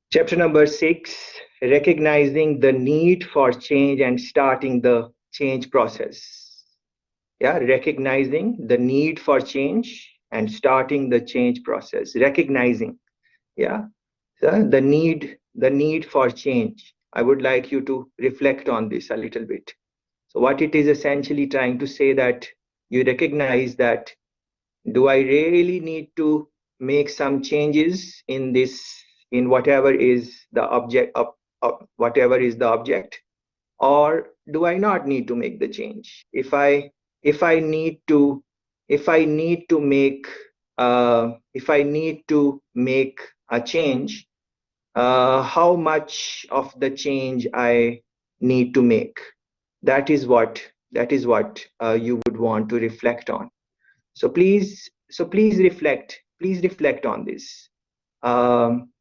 Chapter number 6, recognizing the need for change and starting the change process. Yeah, recognizing the need for change and starting the change process. Recognizing, yeah, the need for change. I would like you to reflect on this a little bit. So what it is essentially trying to say that you recognize that, do I really need to make some changes in this, in whatever is the object of whatever is the object, or do I not need to make the change? If I need to, if I need to make if I need to make a change, how much of the change I need to make? That is what you would want to reflect on. So please reflect on this. Um,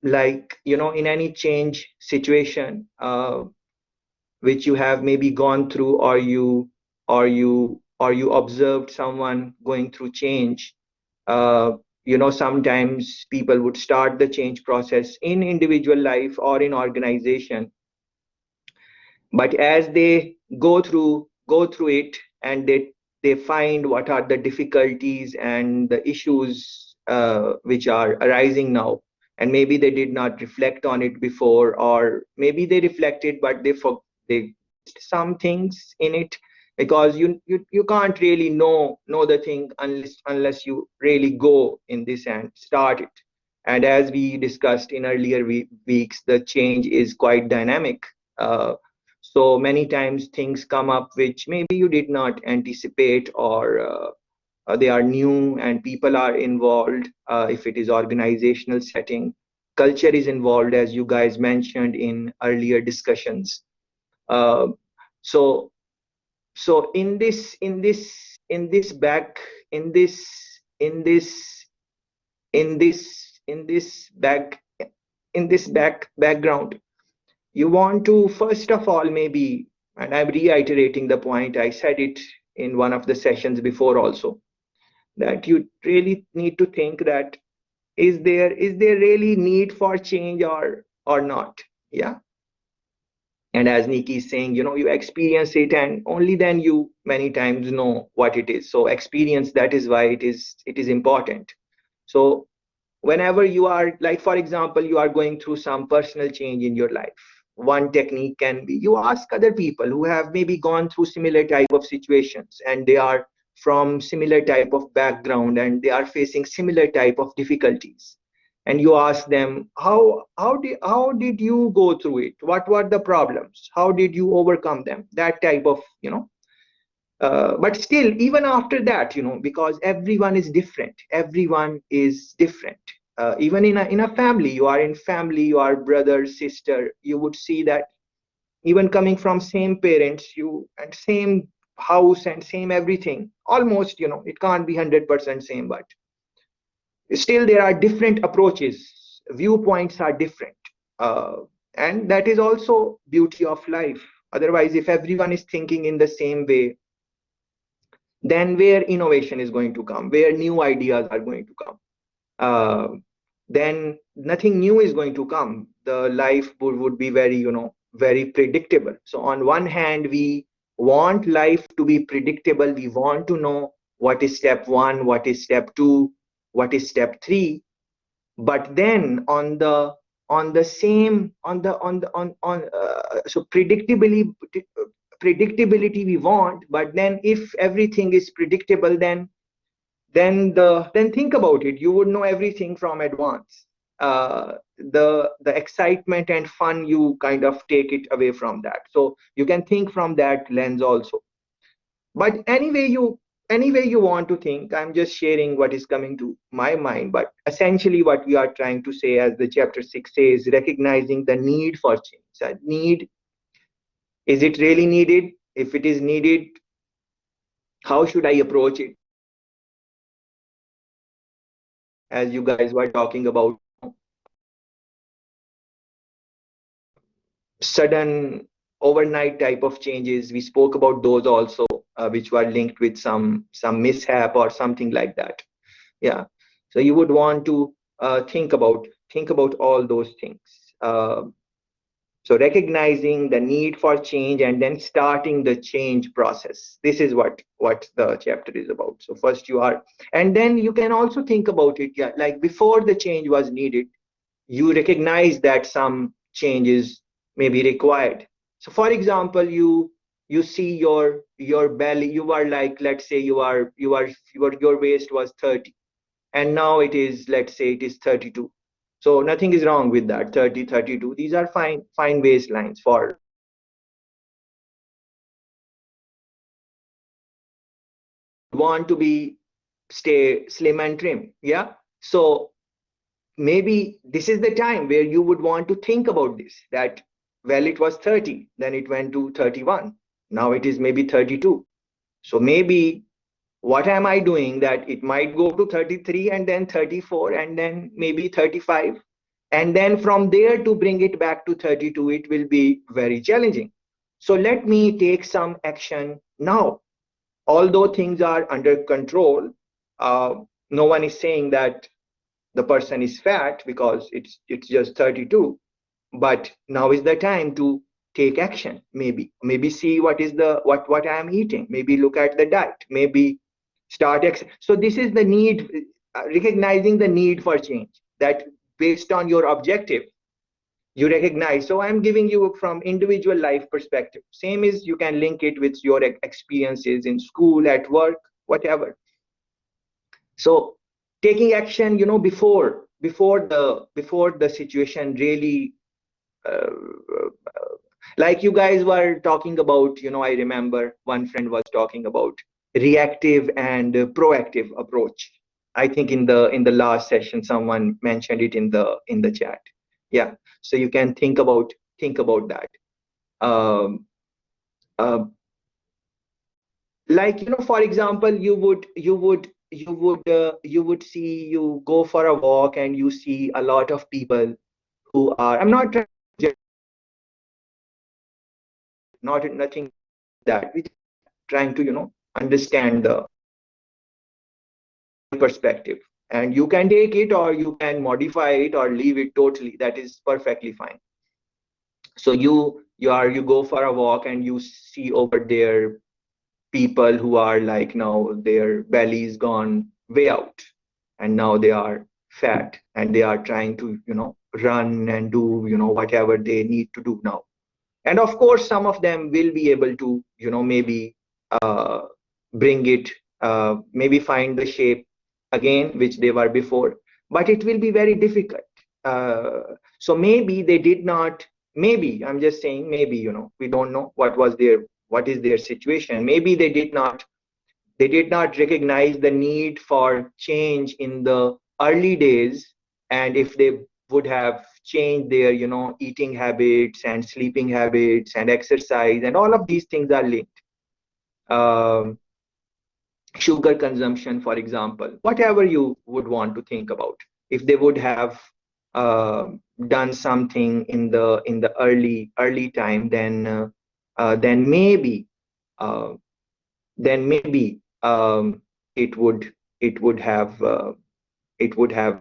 like, in any change situation, which you have maybe gone through, or you observed someone going through change. uh, Sometimes people would start the change process in individual life or in organization, but as they go through it, and they find what are the difficulties and the issues which are arising now, and maybe they did not reflect on it before, or maybe they reflected but they missed some things in it, because you can't really know the thing unless you really go in this and start it. And as we discussed in earlier weeks, the change is quite dynamic. So many times things come up which maybe you did not anticipate, or they are new and people are involved. If it is organizational setting, culture is involved, as you guys mentioned in earlier discussions. Uh, so so in this back in this in this in this in this back in this background, you want to, first of all, maybe, and I'm reiterating the point, I said it in one of the sessions before also, that you really need to think that, is there really need for change, or not? Yeah. And as Nikki is saying, you experience it, and only then you many times know what it is. So experience, that is why it is important. So whenever you are, like, for example, you are going through some personal change in your life, one technique can be, you ask other people who have maybe gone through similar type of situations, and they are from similar type of background, and they are facing similar type of difficulties, and you ask them, how did you go through it, what were the problems, how did you overcome them, that type of, but still, even after that, because everyone is different, even in a family, you are in family, you are brother, sister, you would see that even coming from same parents, you, and same house and same everything, almost, it can't be 100% same, but still there are different approaches, viewpoints are different. uh, and that is also beauty of life. Otherwise, if everyone is thinking in the same way, then where innovation is going to come, where new ideas are going to come, uh, then nothing new is going to come. The life would be very, very predictable. So on one hand, we want life to be predictable, we want to know what is step one, what is step two, what is step three. But then on the same on so predictability we want. But then if everything is predictable, then think about it, you would know everything from advance. The excitement and fun, you kind of take it away from that. So you can think from that lens also. But anyway you want to think, I'm just sharing what is coming to my mind. But essentially what we are trying to say, as the chapter 6 says, recognizing the need for change. So need, is it really needed? If it is needed, how should I approach it? As you guys were talking about, sudden overnight type of changes, we spoke about those also, which were linked with some mishap or something like that. Yeah. So you would want to think think about all those things. So recognizing the need for change and then starting the change process. This is what the chapter is about. So first you are, and then you can also think about it. Yeah, like before the change was needed, you recognize that some changes may be required. So for example, you see your belly. You are like, let's say your waist was 30, and now it is, let's say it is 32. So nothing is wrong with that. 30, 32, these are fine baselines for want to be stay slim and trim. Yeah. So maybe this is the time where you would want to think about this, that well, it was 30, then it went to 31, now it is maybe 32. So maybe what am I doing that it might go to 33 and then 34 and then maybe 35, and then from there to bring it back to 32, it will be very challenging. So let me take some action now. Although things are under control, no one is saying that the person is fat because it's just 32, but now is the time to take action. Maybe see what I am eating, maybe look at the diet, maybe so this is the need, recognizing the need for change, that based on your objective you recognize. So I'm giving you from individual life perspective. Same is, you can link it with your experiences in school, at work, whatever. So taking action, before the situation really like you guys were talking about, I remember one friend was talking about reactive and proactive approach. I think in the last session someone mentioned it in the chat. Yeah. So you can think about that. um, uh, like, for example, you would see, you go for a walk and you see a lot of people who are, I'm not trying to not nothing that we trying to understand the perspective, and you can take it or you can modify it or leave it totally, that is perfectly fine. So you go for a walk and you see over there people who are like, now their belly is gone way out and now they are fat and they are trying to run and do whatever they need to do now. And of course some of them will be able to maybe uh, bring it, maybe find the shape again which they were before, but it will be very difficult. uh, so maybe they did not, maybe I'm just saying, maybe we don't know what is their situation. Maybe they did not recognize the need for change in the early days, and if they would have changed their eating habits and sleeping habits and exercise, and all of these things are linked. um, Sugar consumption, for example, whatever you would want to think about, if they would have uh, done something in the early time, then maybe uh, it would have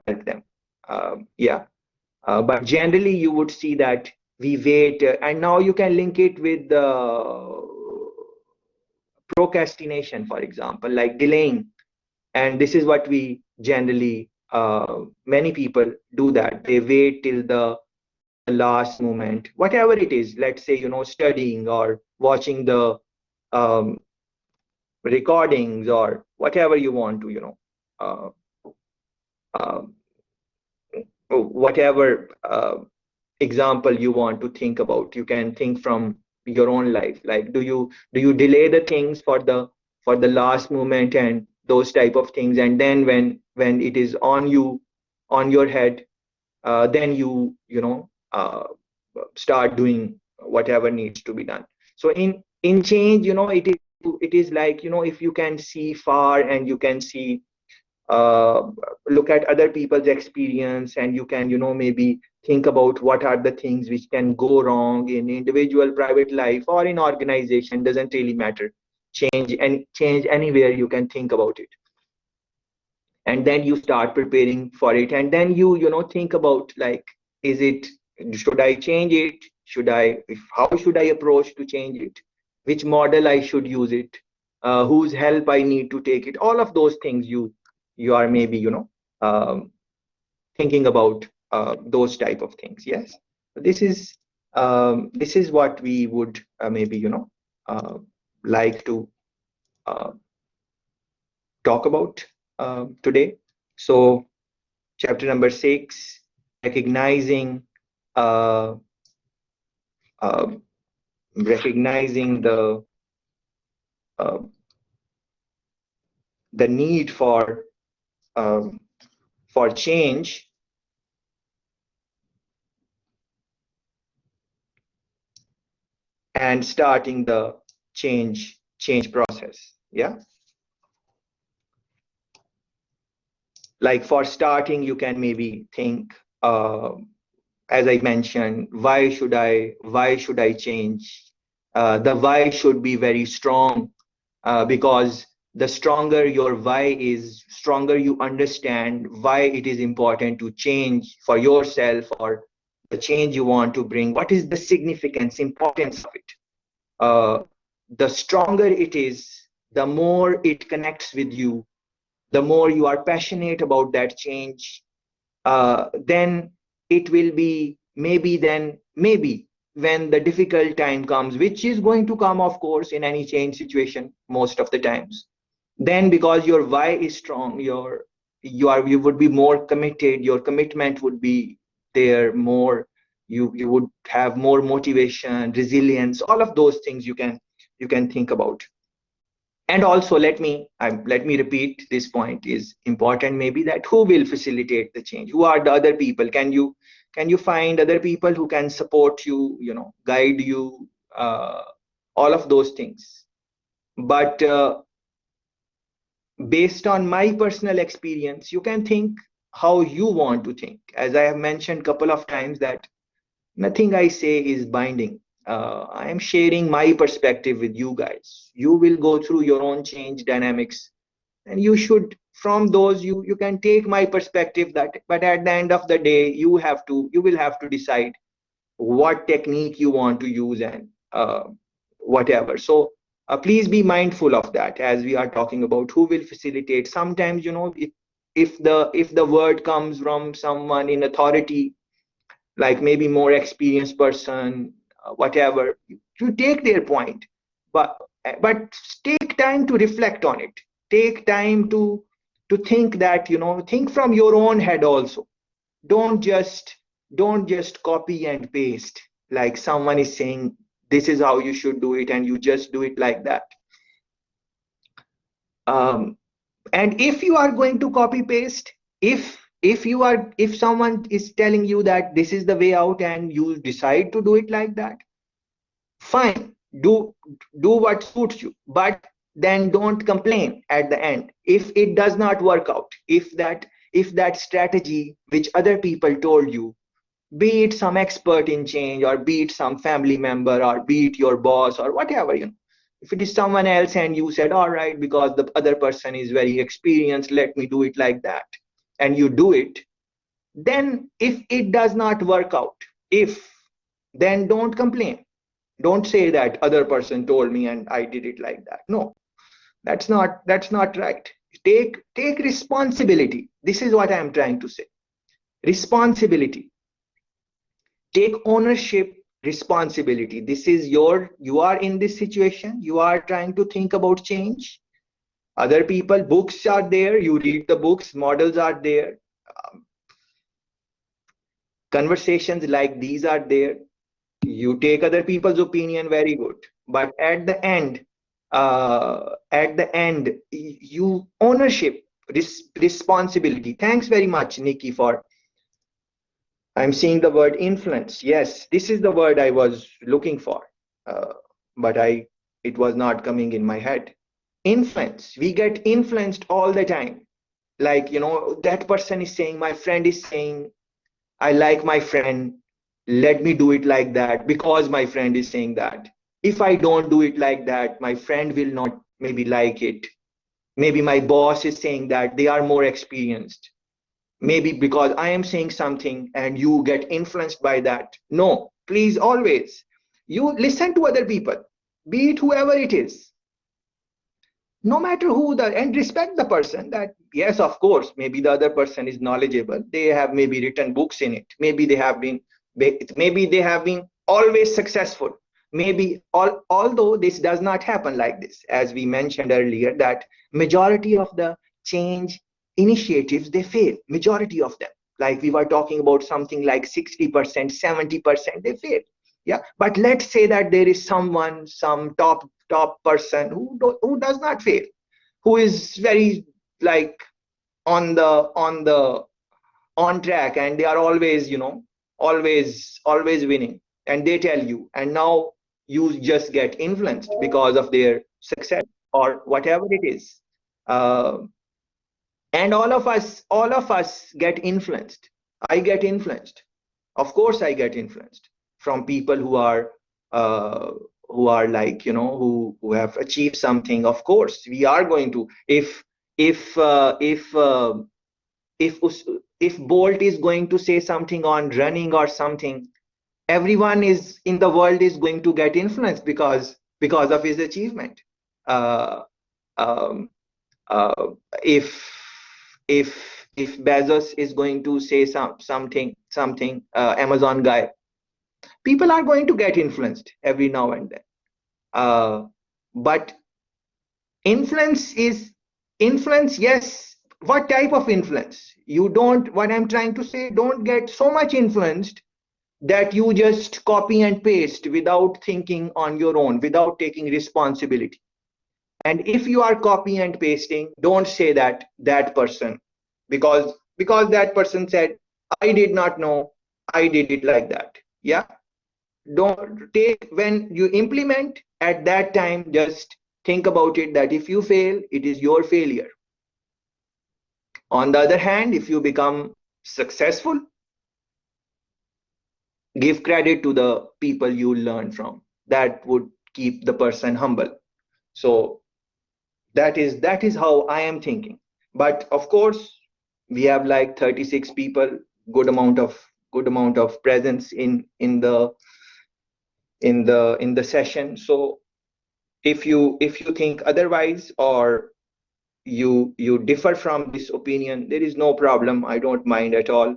helped them. Yeah. But generally you would see that we wait, and now you can link it with the procrastination, for example, like delaying. And this is what we generally, many people do, that they wait till the last moment, whatever it is, let's say studying or watching the um, recordings or whatever you want to uh, uh, whatever example you want to think about. You can think from your own life, like, do you delay the things for the last moment and those type of things, and then when it is on your head, then start doing whatever needs to be done. So in change, it is like, if you can see far and you can see, uh, look at other people's experience, and you can maybe think about what are the things which can go wrong in individual private life or in organization, doesn't really matter. Change anywhere, you can think about it. and then you start preparing for it, and then you think about, like, is it, should I change it, how should I approach to change it, which model I should use it, whose help I need to take it, all of those things you are maybe um, thinking about those type of things. Yes, this is what we would maybe uh, like to uh, talk about today. So chapter number 6, recognizing uh, uh, recognizing uh, the need um, for change, and starting the change process. Yeah, like for starting, you can maybe think, as I mentioned, why should I change? The why should be very strong, because the stronger your why is, stronger you understand why it is important to change for yourself, or the change you want to bring. What is the significance, importance of it? Uh, the stronger it is, the more it connects with you, the more you are passionate about that change, then it will be, maybe when the difficult time comes, which is going to come, of course, in any change situation most of the times, then because your why is strong, you would be more committed, your commitment would be there more, you would have more motivation, resilience, all of those things you can think about. And also, let me repeat, this point is important maybe, that who will facilitate the change, who are the other people, can you find other people who can support you, guide you, uh, all of those things. But based on my personal experience, you can think how you want to think. As I have mentioned a couple of times, that nothing I say is binding. I am sharing my perspective with you guys. You will go through your own change dynamics, and you should, from those, you can take my perspective, that, but at the end of the day, you will have to decide what technique you want to use, and whatever. So please be mindful of that as we are talking about who will facilitate. Sometimes, if the word comes from someone in authority, like maybe more experienced person, whatever, you take their point, but but take time to reflect on it. Take time to think that, think from your own head also. Don't just copy and paste, like someone is saying this is how you should do it, and you just do it like that. um, and if you are going to copy paste, if someone is telling you that this is the way out, and you decide to do it like that, fine, do what suits you, but then don't complain at the end if it does not work out, if that strategy which other people told you, be it some expert in change, or be it some family member, or be it your boss, or whatever, if it is someone else and you said, all right, because the other person is very experienced, let me do it like that, and you do it, then if it does not work out, if then don't complain. Don't say that other person told me and I did it like that. No, that's not right. Take responsibility. This is what I am trying to say. Responsibility. Take ownership, responsibility. This is you are in this situation, you are trying to think about change. Other people, books are there, you read the books, models are there, conversations like these are there, you take other people's opinion, very good, but at the end, you ownership, responsibility. Thanks very much, Nikki, for, I'm seeing the word influence. Yes, this is the word I was looking for, uh, but it was not coming in my head. Influence. We get influenced all the time. Like, that person is saying, my friend is saying, I like my friend, let me do it like that because my friend is saying that. If I don't do it like that, my friend will not maybe like it. Maybe my boss is saying that they are more experienced. Maybe because I am saying something and you get influenced by that. No, please always, you listen to other people, be it whoever it is, no matter who the, and respect the person. That yes, of course, maybe the other person is knowledgeable, they have maybe written books in it, maybe they have been, maybe they have been always successful, maybe although this does not happen like this, as we mentioned earlier, that majority of the change initiatives, they fail, majority of them, like we were talking about something like 60%, 70%, they fail. Yeah, but let's say that there is someone, some top person who does not fail, who is very like on the on track, and they are always, always winning, and they tell you, and now you just get influenced because of their success or whatever it is. uh, and all of us get influenced. I get influenced, of course I get influenced from people uh, who are like, who have achieved something. Of course we are going to, if uh, if uh, if if Bolt is going to say something on running or something, everyone is in the world is going to get influenced because of his achievement. uh, um, uh, if if Bezos is going to say something, Amazon guy, people are going to get influenced every now and then. But influence is influence, yes. What type of influence? You don't, what I'm trying to say, don't get so much influenced that you just copy and paste without thinking on your own, without taking responsibility. And if you are copy and pasting, don't say that person, because that person said, I did not know, I did it like that. Yeah, don't take, when you implement at that time, just think about it, that if you fail, it is your failure. On the other hand, if you become successful, give credit to the people you learn from. That would keep the person humble. So that is how I am thinking. But of course, we have like 36 people, good amount of presence in the session. So if you think otherwise, or you differ from this opinion, there is no problem, I don't mind at all.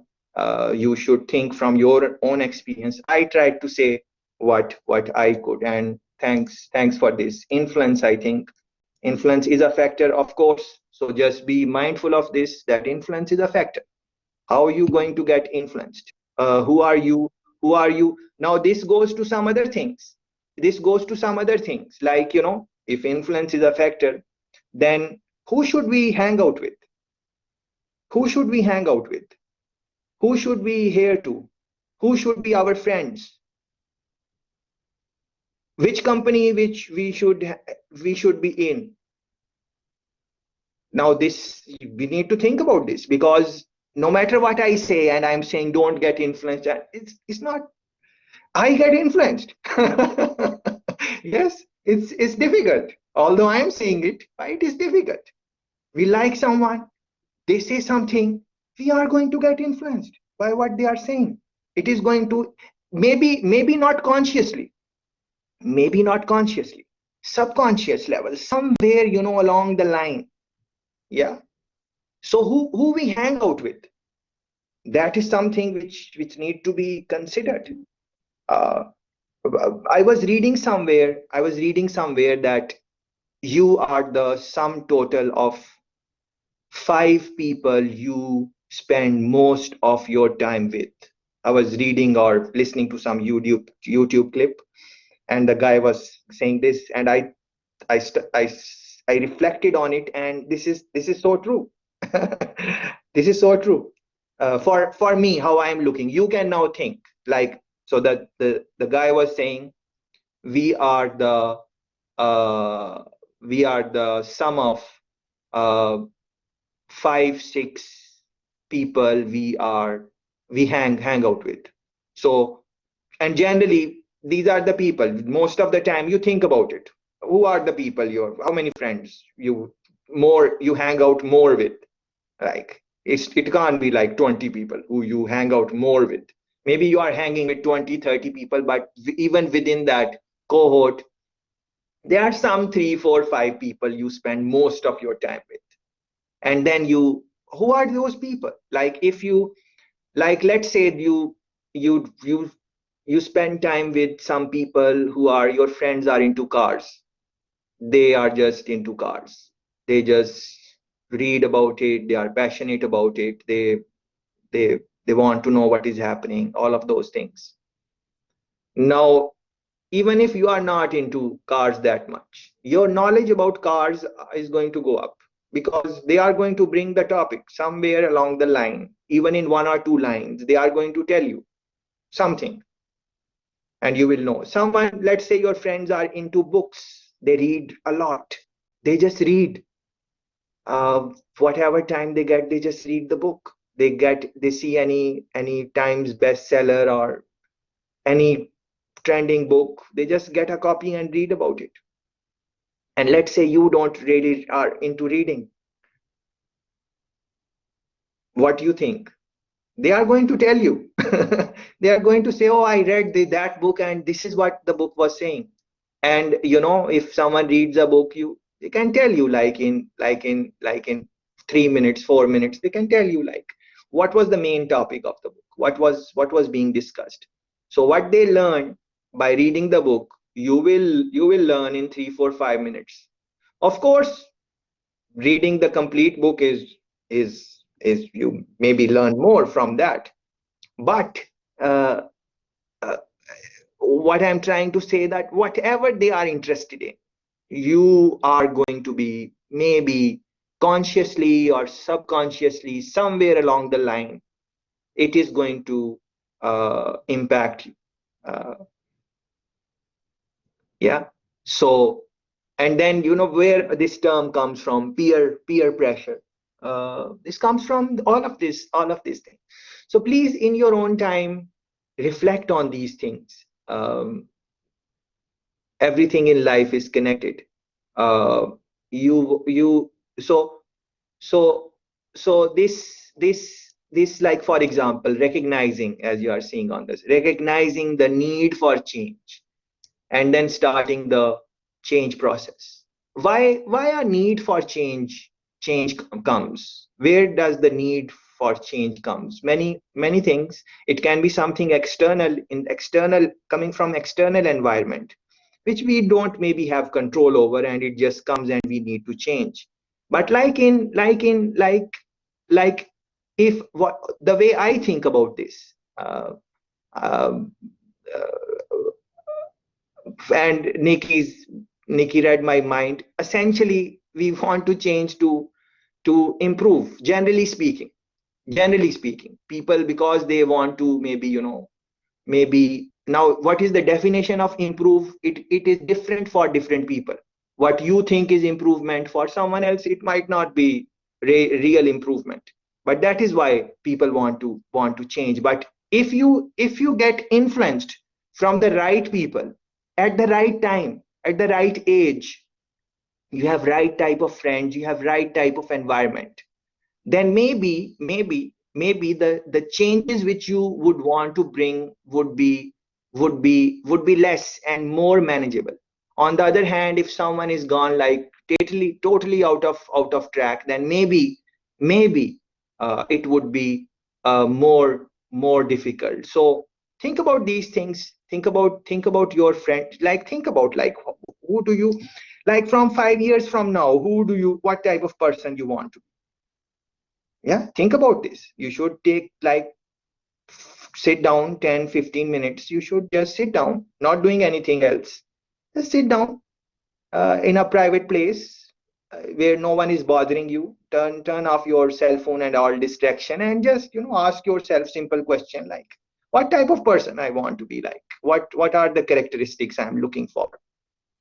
You should think from your own experience. I tried to say what I could, and thanks for this influence. I think influence is a factor, of course, so just be mindful of this, that influence is a factor. How are you going to get influenced? Who are you now? This goes to some other things. This goes to some other things, like, if influence is a factor, then who should we hang out with? Who should we hang out with? Who should we hear to? Who should be our friends? Which company which we should be in? Now this, we need to think about this, because no matter what I say, and I'm saying don't get influenced, it's not, I get influenced. Yes, it's difficult. Although I'm saying it, it is difficult. We like someone, they say something, we are going to get influenced by what they are saying. It is going to, maybe not consciously, subconscious level, somewhere, along the line. Yeah. So who we hang out with, that is something which need to be considered. uh, I was reading somewhere that you are the sum total of 5 people you spend most of your time with. I was reading or listening to some YouTube clip, and the guy was saying this, and I st- I s- I reflected on it, and this is so true. This is so true. For me, how I'm looking, you can now think, like, so that the guy was saying, we are the uh, we are the sum of uh, 5 6 people we hang out with. So, and generally these are the people, most of the time you think about it, who are the people, how many friends you you hang out more with. Like it can't be like 20 people who you hang out more with. Maybe you are hanging with 20, 30 people, but even within that cohort, there are some 3, 4, 5 people you spend most of your time with. And then who are those people? Like if you, like let's say you you you spend time with some people who are your friends are into cars. They are just into cars. They just read about it. They are passionate about it. They want to know what is happening, all of those things. Now, even if you are not into cars that much, your knowledge about cars is going to go up, because they are going to bring the topic somewhere along the line. Even in 1 or 2 lines, they are going to tell you something, and you will know. Someone, let's say your friends are into books, they read a lot. They just read, whatever time they get, they just read the book. They see any Times bestseller or any trending book, they just get a copy and read about it. And let's say you don't really are into reading. What do you think? They are going to tell you. They are going to say, oh, I read that book and this is what the book was saying. And if someone reads a book, they can tell you, like in 3 minutes, 4 minutes, they can tell you like what was the main topic of the book, what was being discussed. So what they learn by reading the book, you will learn in 3, 4, 5 minutes. Of course, reading the complete book is you maybe learn more from that. But uh, uh, what I'm trying to say, that whatever they are interested in, you are going to be, maybe consciously or subconsciously, somewhere along the line, it is going to impact you. uh, yeah. So, and then where this term comes from, peer pressure. This comes from all of these things. So please, in your own time, reflect on these things. Everything in life is connected. uh, you so so so this, like, for example, recognizing, as you are seeing on this, recognizing the need for change, and then starting the change process. Why a need for change comes? Where does the need for change comes? Many things. It can be something external, coming from external environment, which we don't maybe have control over, and it just comes and we need to change. But like if what the way I think about this, um, uh, and Nikki read my mind. Essentially, we want to change to improve. Generally speaking, people, because they want to, maybe now, what is the definition of improve? It is different for different people. What you think is improvement, for someone else it might not be real improvement. But that is why people want to change. But if you get influenced from the right people, at the right time, at the right age, you have right type of friends, you have right type of environment, then maybe the changes which you would want to bring would be less and more manageable. On the other hand, if someone is gone, like, totally out of track, then maybe it would be more difficult. So think about these things. Think about your friend. Like, think about, like, who do you, like, from 5 years from now, what type of person you want to. Yeah, think about this. You should take, like, sit down 10, 15 minutes. You should just sit down, not doing anything else. Just sit down in a private place where no one is bothering you. Turn off your cell phone and all distraction, and just ask yourself simple question like, what type of person I want to be like? What are the characteristics I'm looking for?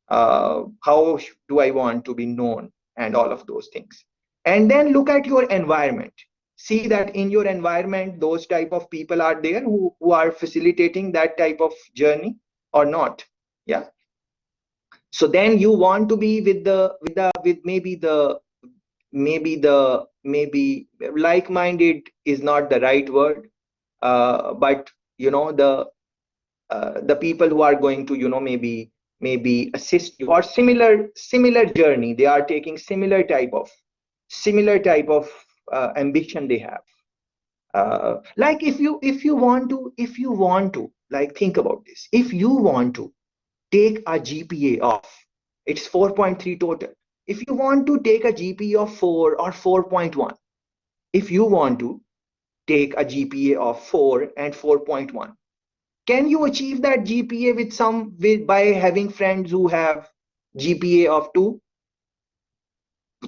How do I want to be known, and all of those things. And then look at your environment. See that in your environment those type of people are there who are facilitating that type of journey or not. Yeah. So then you want to be with maybe maybe like-minded is not the right word, but the people who are going to maybe assist you, or similar journey, they are taking similar type of ambition they have. Like if you want to like think about this, if you want to take a GPA of, it's 4.3 total. If you want to take a GPA of 4 or 4.1, if you want to take a GPA of 4 and 4.1, can you achieve that GPA by having friends who have GPA of 2?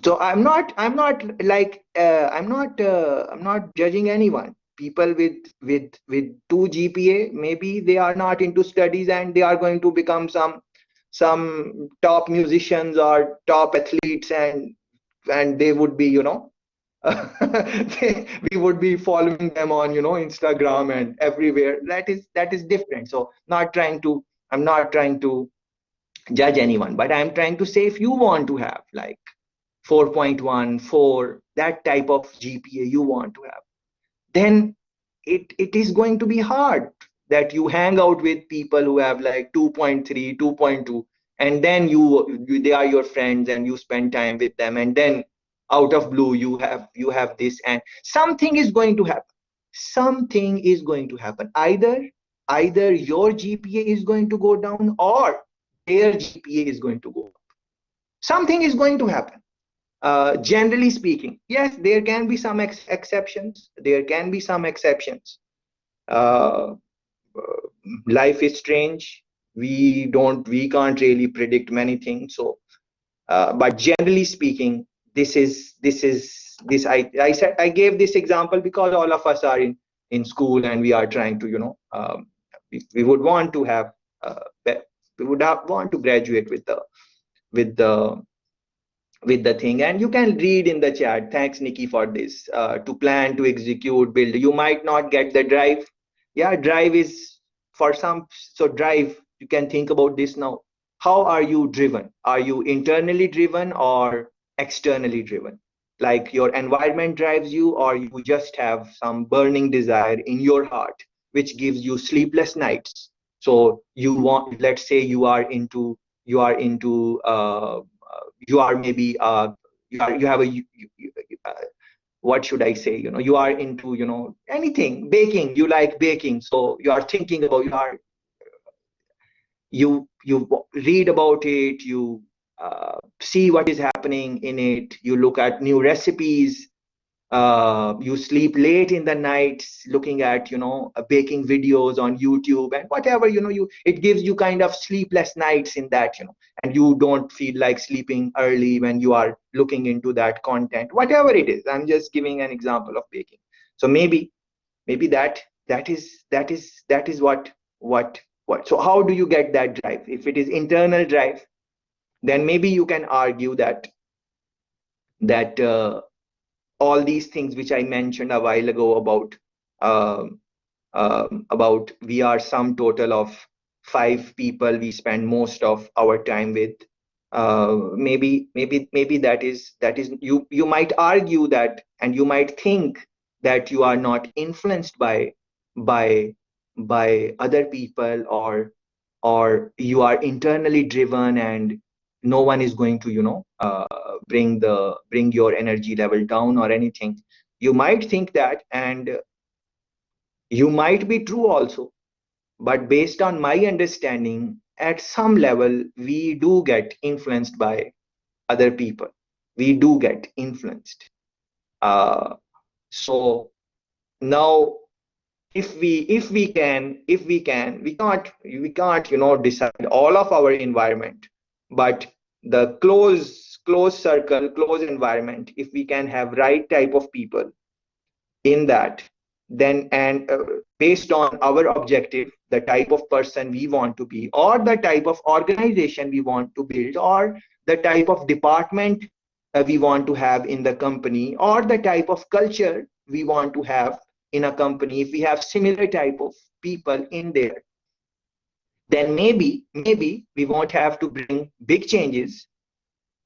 So I'm not judging anyone. People with 2 GPA, maybe they are not into studies and they are going to become some top musicians or top athletes, and they would be we would be following them on Instagram and everywhere. That is different. So I'm not trying to judge anyone, but I'm trying to say, if you want to have like 4.1, 4, that type of GPA you want to have, then it is going to be hard that you hang out with people who have like 2.3, 2.2, and then they are your friends and you spend time with them, and then out of blue you have this, and something is going to happen. Something is going to happen. Either your GPA is going to go down, or their GPA is going to go up. Something is going to happen. Generally speaking, yes, there can be some exceptions. There can be some exceptions. Uh, Life is strange. We can't really predict many things. So, but generally speaking, this I said, I gave this example because all of us are in school, and we are trying to we would want to have we would want to graduate with the with the thing. And you can read in the chat, thanks Nikki for this, to plan, to execute, build. You might not get the drive. Yeah, drive is for some. So drive, you can think about this now. How are you driven? Are you internally driven or externally driven? Like your environment drives you, or you just have some burning desire in your heart which gives you sleepless nights. So you want, let's say you are maybe you have what should I say, you are into anything, baking. You like baking, so you are thinking about, you read about it, you see what is happening in it, you look at new recipes, you sleep late in the nights looking at baking videos on YouTube and whatever, it gives you kind of sleepless nights in that, and you don't feel like sleeping early when you are looking into that content, whatever it is. I'm just giving an example of baking. So maybe that is what. So how do you get that drive? If it is internal drive, then maybe you can argue that all these things which I mentioned a while ago about we are sum total of 5 people we spend most of our time with. Maybe that is you might argue that, and you might think that you are not influenced by by other people, or you are internally driven and no one is going to bring your energy level down or anything. You might think that, and you might be true also, but based on my understanding, at some level we do get influenced by other people. We do get influenced. So now, we can't decide all of our environment, but the close circle, close environment, if we can have right type of people in that, then, and based on our objective, the type of person we want to be, or the type of organization we want to build, or the type of department we want to have in the company, or the type of culture we want to have in a company, if we have similar type of people in there, then maybe we won't have to bring big changes.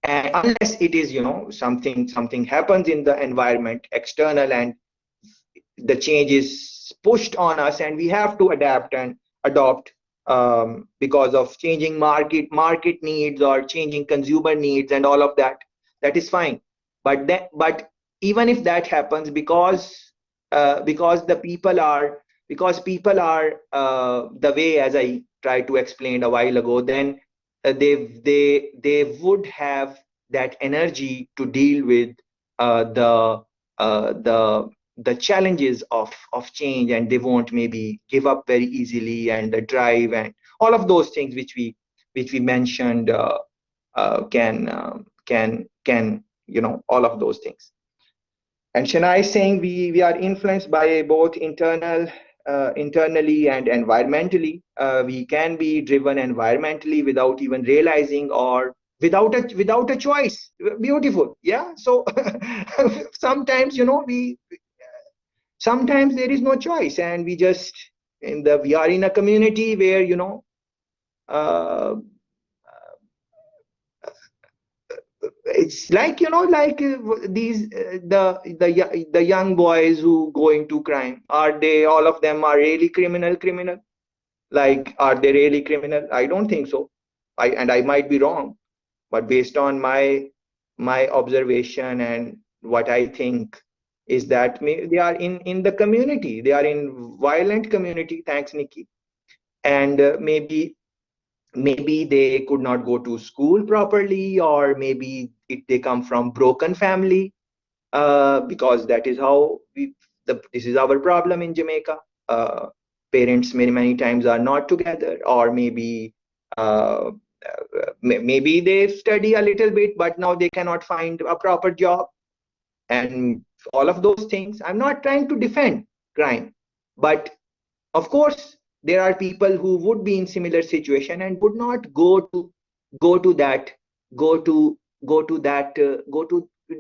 And unless it is, something happens in the environment, external, and the change is pushed on us, and we have to adapt and adopt, because of changing market needs or changing consumer needs and all of that. That is fine. But even if that happens, because people are the way, as I tried to explain a while ago, then they would have that energy to deal with the challenges of change, and they won't maybe give up very easily, and the drive and all of those things which we mentioned, can all of those things. And Shana is saying we are influenced by both internally and environmentally. We can be driven environmentally without even realizing, or without a choice. Beautiful, yeah. So sometimes, sometimes there is no choice, and we are in a community where, uh, it's like, these the young boys who go into crime, are they, all of them are really criminal? Like, are they really criminal? I don't think so. I might be wrong, but based on my observation, and what I think is that they are in the community, they are in violent community. Thanks, Nikki. And maybe they could not go to school properly, or maybe they come from broken family, because that is how this is our problem in Jamaica. Parents many times are not together, or uh, maybe they study a little bit, but now they cannot find a proper job, and all of those things. I'm not trying to defend crime, but of course there are people who would be in similar situation and would not go to that go to go to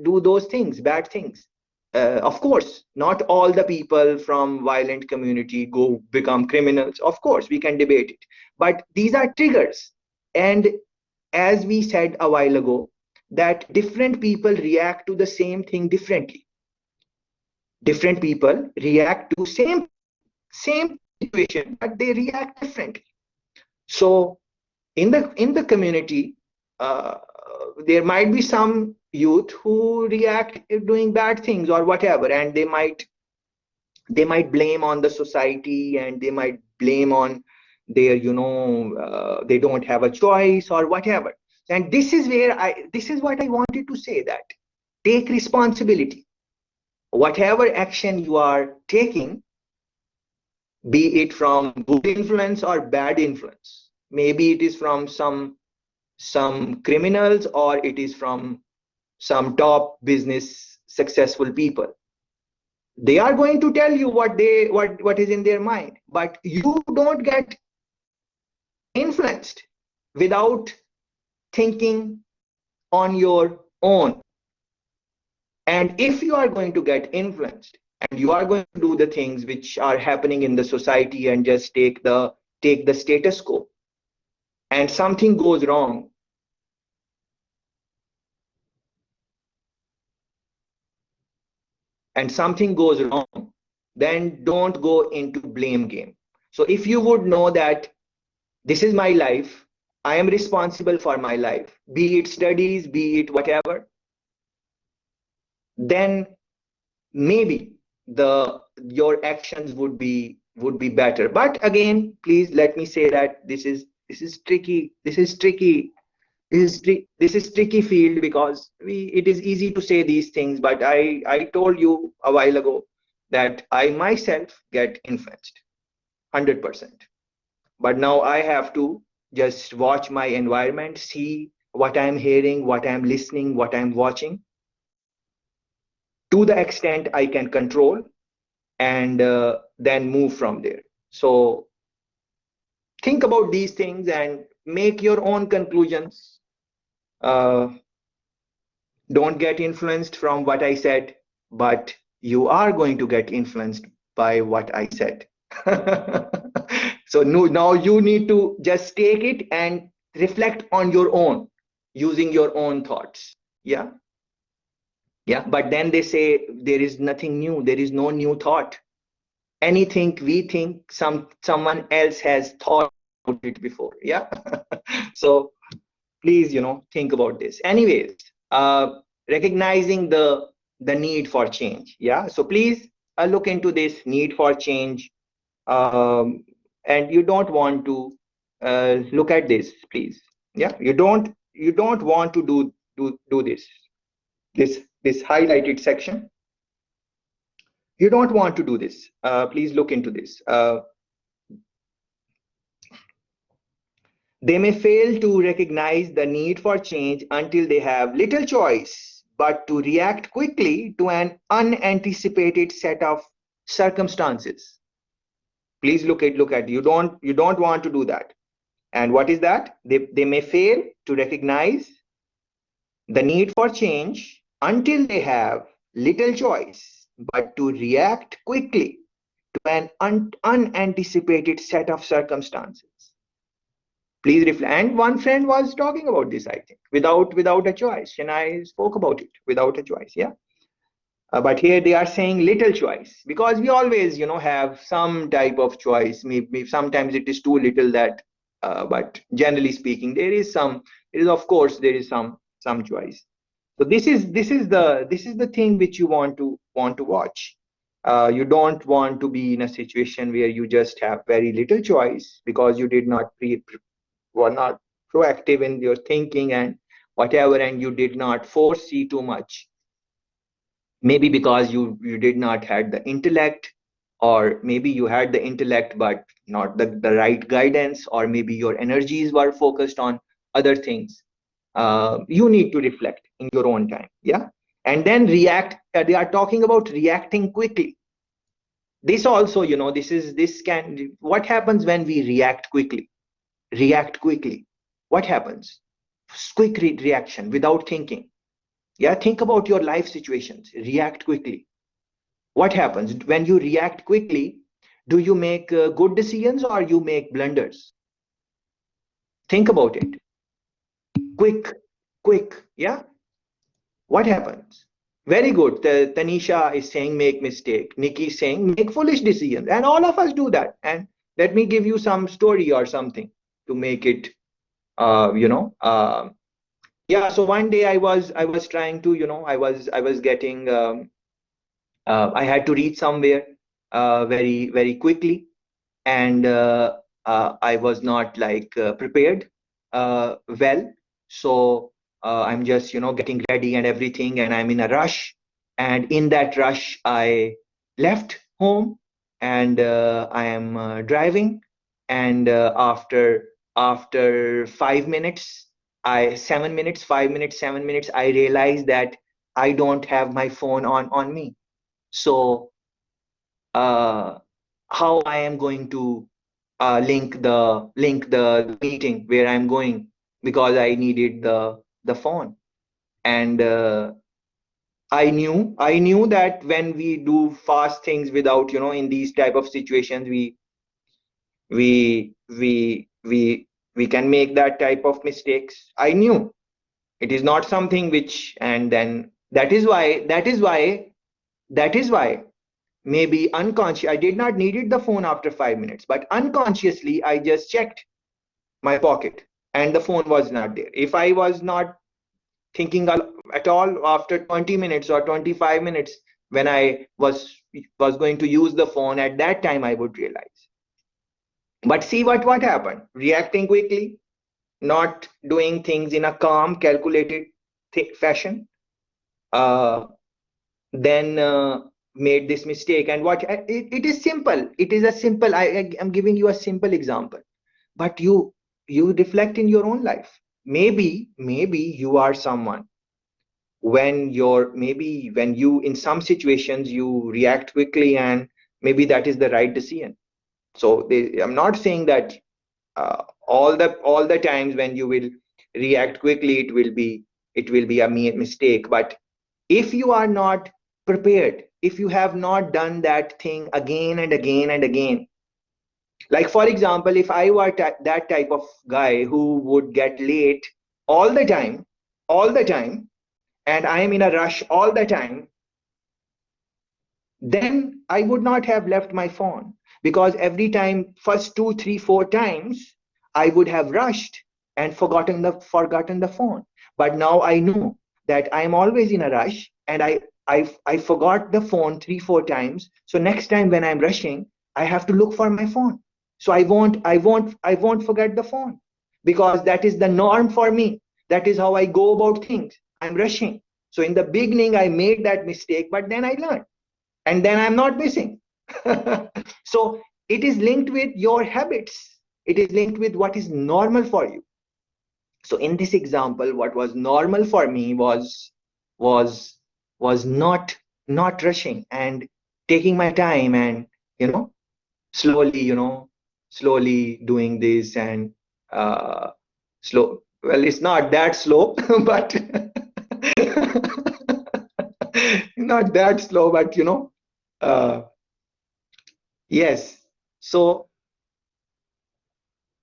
do those things, bad things. Of course not all the people from violent community go become criminals. Of course we can debate it, but these are triggers. And as we said a while ago, that different people react to the same thing differently. Different people react to same situation, but they react differently. So in the community, uh, there might be some youth who react doing bad things or whatever, and they might blame on the society, and they might blame on their, they don't have a choice or whatever. And this is what I wanted to say, that take responsibility. Whatever action you are taking, be it from good influence or bad influence, maybe it is from some criminals, or it is from some top business successful people. They are going to tell you what is in their mind, but you don't get influenced without thinking on your own. And if you are going to get influenced, and you are going to do the things which are happening in the society, and just take the status quo, and something goes wrong, then don't go into blame game. So if you would know that this is my life, I am responsible for my life, be it studies, be it whatever, then maybe your actions would be better. But again, please let me say that this is tricky. This is tricky field, because it is easy to say these things, but I told you a while ago that I myself get influenced 100%. But now I have to just watch my environment, see what I'm hearing, what I'm listening, what I'm watching, to the extent I can control, and then move from there. So think about these things and make your own conclusions. Uh, don't get influenced from what I said, but you are going to get influenced by what I said. So now you need to just take it and reflect on your own. using your own thoughts. Yeah. Yeah. But then they say there is nothing new. There is no new thought. Anything we think, someone else has thought about it before. Yeah. So please, think about this. Anyways, recognizing the need for change. Yeah. So please look into this need for change. And you don't want to look at this, please. Yeah. You don't want to do this highlighted section. You don't want to do this. Please look into this. They may fail to recognize the need for change until they have little choice but to react quickly to an unanticipated set of circumstances. Please look at you don't want to do that. And what is that? They may fail to recognize the need for change until they have little choice but to react quickly to an unanticipated set of circumstances. Please reflect. And one friend was talking about this, I think, without a choice. And I spoke about it without a choice. Yeah. But here they are saying little choice, because we always, have some type of choice. Maybe sometimes it is too little that, but generally speaking, of course, there is some choice. So this is the thing which you want to watch. You don't want to be in a situation where you just have very little choice because you did not were not proactive in your thinking and whatever, and you did not foresee too much. Maybe because you did not had the intellect, or maybe you had the intellect but not the right guidance, or maybe your energies were focused on other things. You need to reflect in your own time. Yeah. And then react. They are talking about reacting quickly. This also, what happens when we react quickly? What happens? Quick reaction without thinking. Yeah, think about your life situations. React quickly. What happens when you react quickly? Do you make good decisions or you make blunders? Think about it. Quick. Yeah. What happens? Very good. Tanisha is saying make mistake. Nikki is saying make foolish decisions, and all of us do that. And let me give you some story or something to make it. Yeah. So one day I was trying to, I was getting. I had to reach somewhere very very quickly, and I was not like prepared well. So I'm just getting ready and everything, and I'm in a rush. And in that rush, I left home, and I am driving. And after 5 minutes, 7 minutes, 5 minutes, 7 minutes, I realized that I don't have my phone on me. So uh, how I am going to link the meeting where I'm going, because I needed the phone. And I knew that when we do fast things without, in these type of situations, we we we we can make that type of mistakes. I knew it is not something which, and then that is why maybe unconscious, I did not needed the phone after 5 minutes, but unconsciously I just checked my pocket and the phone was not there. If I was not thinking at all, after 20 minutes or 25 minutes, when I was going to use the phone, at that time I would realize. But see what happened. Reacting quickly, not doing things in a calm, calculated fashion, uh, then made this mistake. And it is simple. It is a simple. I am giving you a simple example, but you reflect in your own life. Maybe you are someone, when you, in some situations, you react quickly, and maybe that is the right decision. So I'm not saying that all the times when you will react quickly, it will be a mistake. But if you are not prepared, if you have not done that thing again and again and again, like for example, if I were that type of guy who would get late all the time, and I am in a rush all the time, then I would not have left my phone, because every time, first two, three, four times, I would have rushed and forgotten the phone. But now I know that I am always in a rush, and I forgot the phone three, four times. So next time when I'm rushing, I have to look for my phone. So I won't forget the phone, because that is the norm for me. That is how I go about things. I'm rushing. So in the beginning, I made that mistake, but then I learned, and then I'm not missing. So it is linked with your habits. It is linked with what is normal for you. So in this example, what was normal for me was was not rushing and taking my time, and you know slowly, slowly doing this, and slow. Well, it's not that slow, but not that slow, but uh, yes. So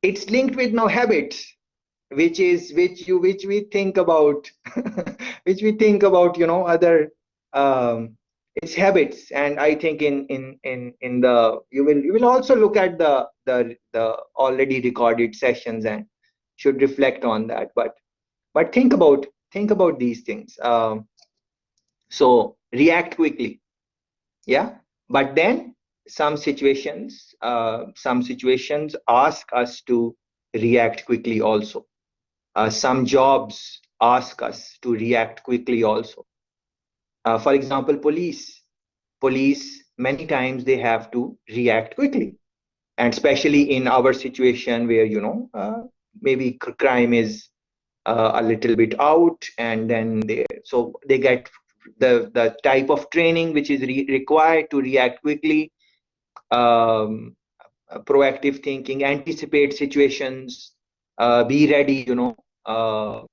it's linked with now habits, which we think about, which we think about, other, um, it's habits. And I think in the you will also look at the already recorded sessions and should reflect on that. But think about these things. So react quickly, yeah. But then some situations ask us to react quickly also. Some jobs ask us to react quickly also. For example, police many times they have to react quickly, and especially in our situation where maybe crime is a little bit out, and then they get the type of training which is required to react quickly, um, proactive thinking, anticipate situations, be ready, all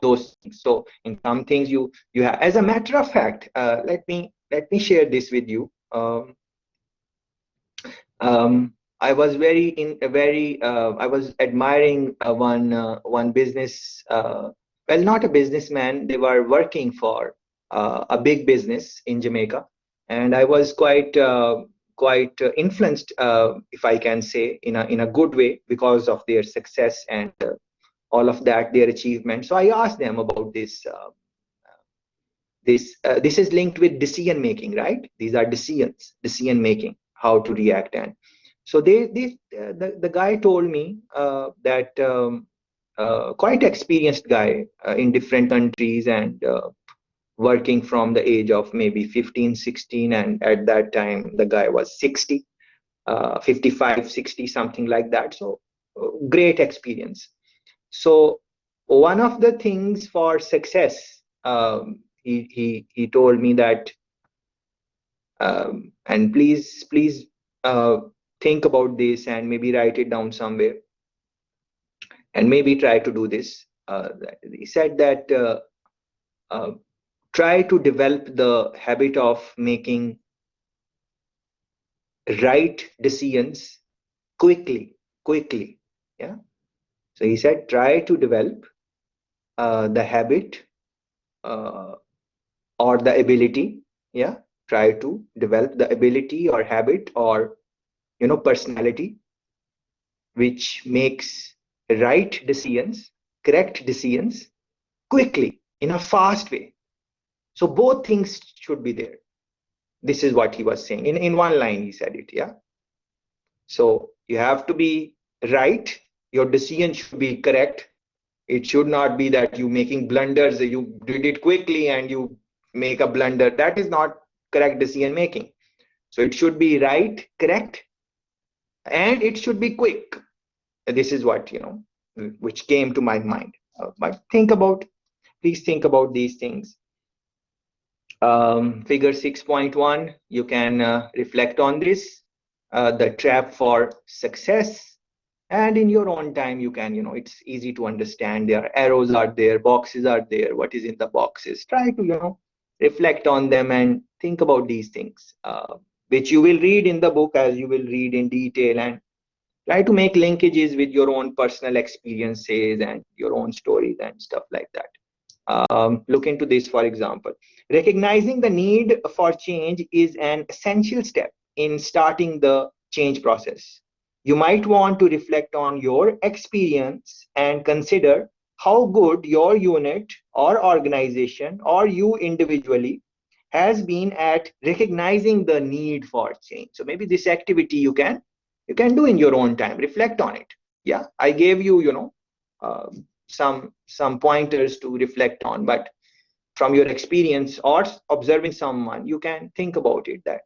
those things. So in some things you have. As a matter of fact, let me share this with you. I was I was admiring one business, well, not a businessman. They were working for a big business in Jamaica, and I was quite influenced, if I can say, in a good way, because of their success and all of that, their achievement. So I asked them about this is linked with decision making, right? These are decision making, how to react. And so the guy told me that quite experienced guy in different countries, and working from the age of maybe 15, 16, and at that time the guy was 60, 55, 60, something like that. So great experience. So one of the things for success, he told me that, and please uh, think about this and maybe write it down somewhere, and maybe try to do this. He said that uh, try to develop the habit of making right decisions quickly. Yeah. So he said try to develop the habit, uh, or the ability, yeah, try to develop the ability or habit or personality which makes right decisions, correct decisions quickly, in a fast way. So both things should be there. This is what he was saying. In one line he said it, yeah. So you have to be right, your decision should be correct. It should not be that you making blunders, you did it quickly and you make a blunder. That is not correct decision making. So it should be right, correct, and it should be quick. This is what, which came to my mind. But please think about these things. Figure 6.1, you can reflect on this, the trap for success. And in your own time, you can, it's easy to understand. There are arrows are there, boxes are there. What is in the boxes? Try to, reflect on them and think about these things, which you will read in the book, as you will read in detail. And Try to make linkages with your own personal experiences and your own stories and stuff like that. Look into this, for example. Recognizing the need for change is an essential step in starting the change process. You might want to reflect on your experience and consider how good your unit or organization or you individually has been at recognizing the need for change. So maybe this activity you can do in your own time. Reflect on it. Yeah, I gave you, uh, some pointers to reflect on, but from your experience or observing someone, you can think about it that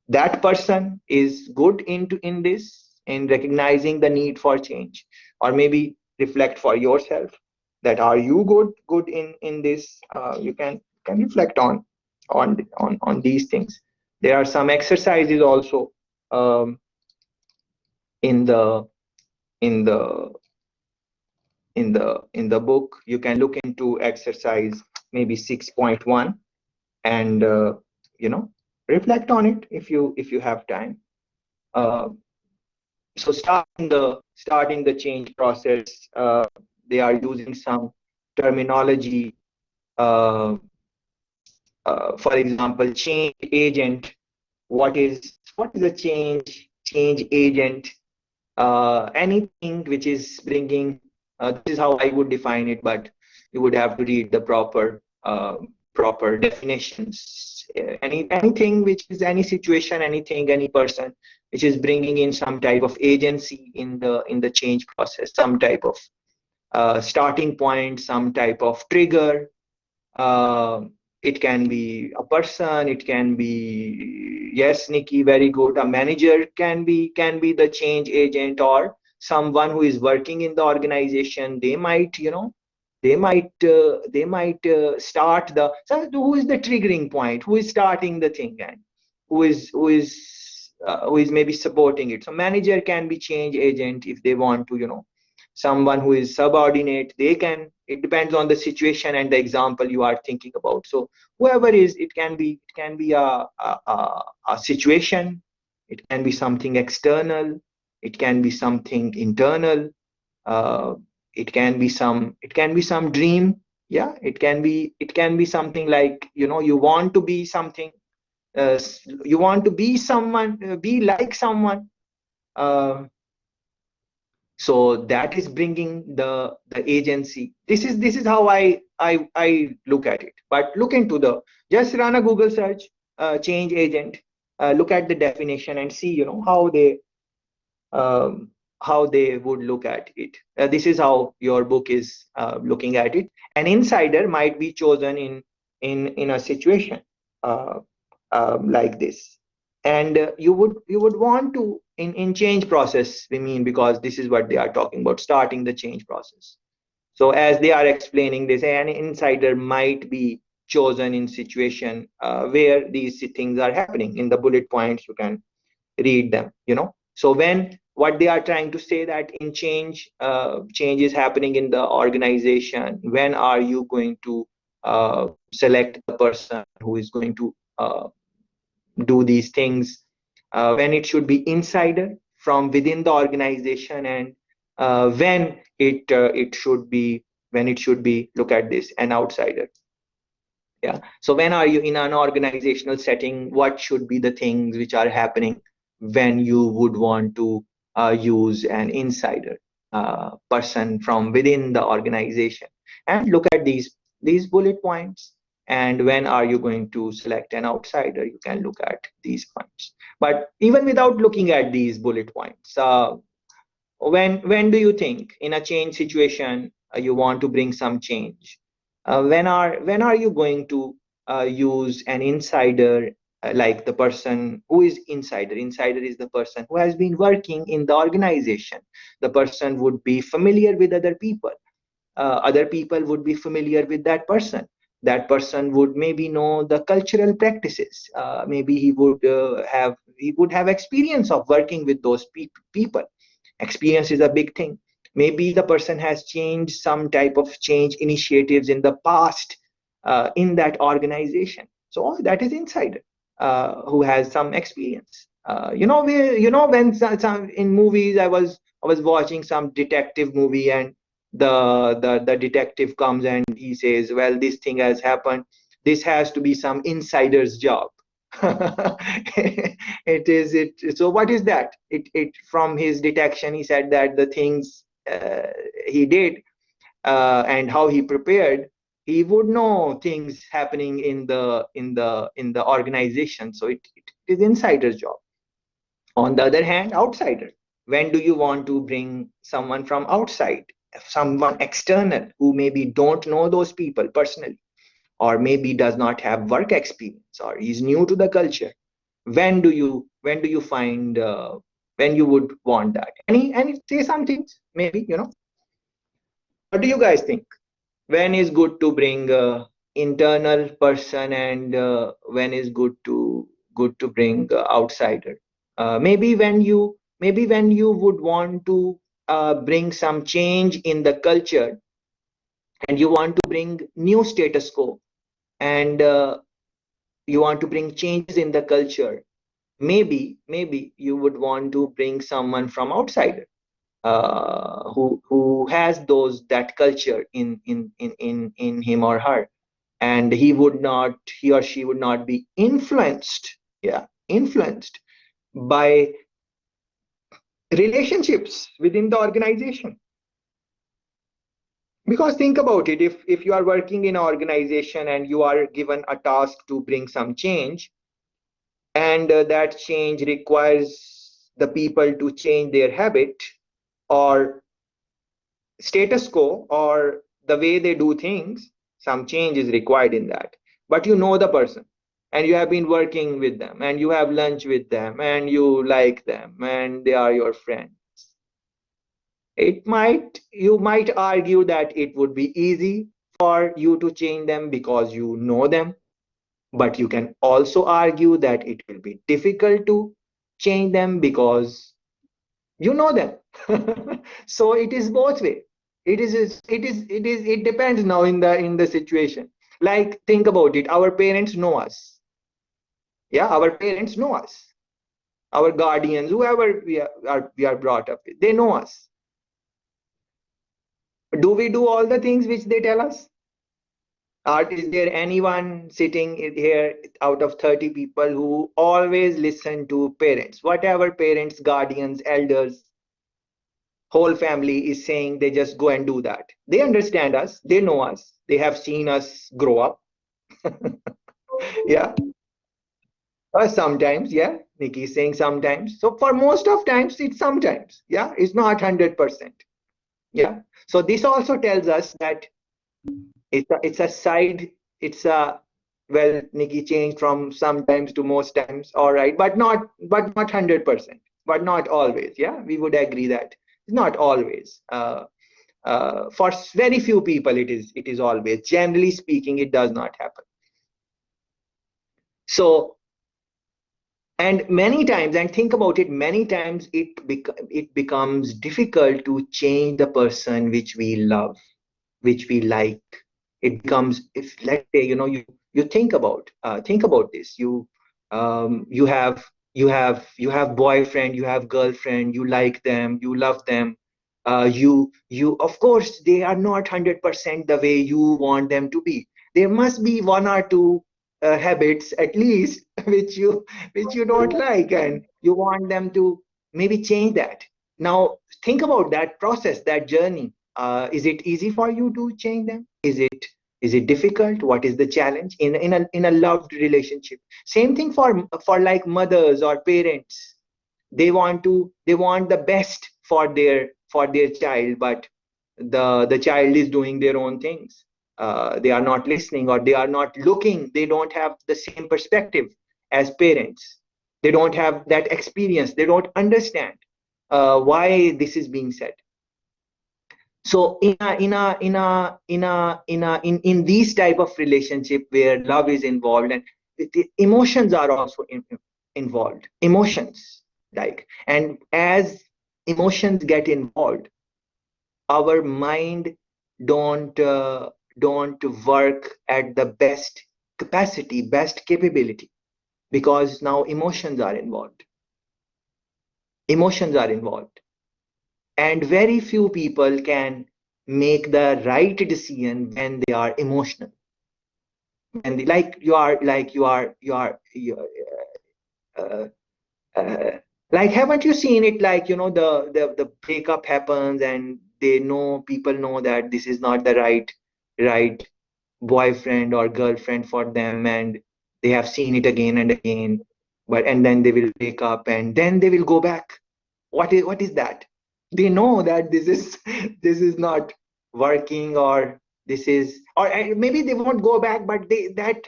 that person is good in this, in recognizing the need for change. Or maybe reflect for yourself that are you good in this. You can reflect on these things. There are some exercises also, um, in the in the in the book. You can look into exercise maybe 6.1, and reflect on it if you have time. uh, so starting the change process, they are using some terminology. uh, for example, change agent. What is a change agent? Anything which is bringing, this is how I would define it, but you would have to read the proper definitions. Anything which is any situation, anything, any person which is bringing in some type of agency in the change process, some type of starting point, some type of trigger. uh, it can be a person, it can be, yes, Nikki, very good. A manager can be the change agent, or someone who is working in the organization. They might start the, so who is the triggering point, who is starting the thing, and who is maybe supporting it. So manager can be change agent if they want to, someone who is subordinate, they can, it depends on the situation and the example you are thinking about. So whoever is, it can be a situation, it can be something external, it can be something internal. uh, it can be some dream. Yeah, it can be something like, you want to be something, you want to be someone, be like someone. Um so that is bringing the agency. This is how I look at it. But look into the, just run a Google search, change agent, look at the definition and see, um, how they would look at it. This is how your book is looking at it. An insider might be chosen in a situation uh, like this, and you would want to, in change process, we mean, because this is what they are talking about, starting the change process. So as they are explaining, they say an insider might be chosen in situation where these things are happening. In the bullet points, you can read them. So when, what they are trying to say, that in change is happening in the organization, when are you going to select the person who is going to do these things? When it should be insider from within the organization, and when it should be, look at this, an outsider. Yeah. So when are you in an organizational setting, what should be the things which are happening when you would want to use an insider person from within the organization? And look at these bullet points. And when are you going to select an outsider? You can look at these points. But even without looking at these bullet points, when do you think in a change situation you want to bring some change? When are you going to use an insider, like the person who is insider is the person who has been working in the organization. The person would be familiar with other people. Other people would be familiar with that person. That person would maybe know the cultural practices. Maybe he would have experience of working with those people. Experience is a big thing. Maybe the person has changed some type of change initiatives in the past in that organization. So that is insider who has some experience. When some in movies, I was watching some detective movie, and the detective comes and he says, well, this thing has happened, this has to be some insider's job. So what is that? It From his detection, he said that the things he did, and how he prepared, he would know things happening in the organization. So it is insider's job. On the other hand, outsider. When do you want to bring someone from outside, someone external who maybe don't know those people personally, or maybe does not have work experience, or is new to the culture? When do you find, when you would want that? Any say some things, maybe, what do you guys think? When is good to bring internal person, and when is good to bring outsider? Maybe when you would want to bring some change in the culture, and you want to bring new status quo, and you want to bring changes in the culture. Maybe you would want to bring someone from outsider, who has that culture in him or her, and he or she would not be influenced, yeah, influenced by relationships within the organization. Because think about it, if you are working in an organization and you are given a task to bring some change, and that change requires the people to change their habit, or status quo, or the way they do things, some change is required in that. But you know the person, and you have been working with them, and you have lunch with them, and you like them, and they are your friend. You might argue that it would be easy for you to change them because you know them, but you can also argue that it will be difficult to change them because you know them. So it is both way. It depends now in the situation. Like, think about it, our parents know us. Yeah, our parents know us. Our guardians, whoever we are brought up with, they know us. Do we do all the things which they tell us? Or is there anyone sitting here out of 30 people who always listen to parents? Whatever parents, guardians, elders, whole family is saying, they just go and do that. They understand us, they know us, they have seen us grow up. Yeah. Or sometimes, yeah. Nikki is saying sometimes. So for most of times, it's sometimes. Yeah, it's not 100%. Yeah. So this also tells us that it's a side, it's a, well, Nikki changed from sometimes to most times, all right, but not 100%, but not always. Yeah, we would agree that it's not always. For very few people, it is always. Generally speaking, it does not happen. So, and many times, and think about it, many times it becomes difficult to change the person which we love, which we like. It becomes, if let's say, you think about this. You have boyfriend, you have girlfriend, you like them, you love them. You Of course, they are not 100% the way you want them to be. There must be one or two habits at least which you don't like, and you want them to maybe change that. Now think about that process, that journey. Is it easy for you to change them? Is it difficult? What is the challenge in a loved relationship? Same thing for like mothers or parents. They want the best for their child, but the child is doing their own things. They are not listening, or they are not looking. They don't have the same perspective as parents. They don't have that experience. They don't understand why this is being said. So in these type of relationship where love is involved, and the emotions are also involved, emotions, like, and as emotions get involved, our mind don't uh, don't work at the best capacity, best capability, because now emotions are involved. Emotions are involved, and very few people can make the right decision when they are emotional. And uh, uh, like, haven't you seen it? Like, the breakup happens, and people know that this is not the right boyfriend or girlfriend for them, and they have seen it again and again, and then they will break up, and then they will go back. What is that? They know that this is this is not working, or this is, or maybe they won't go back, but they that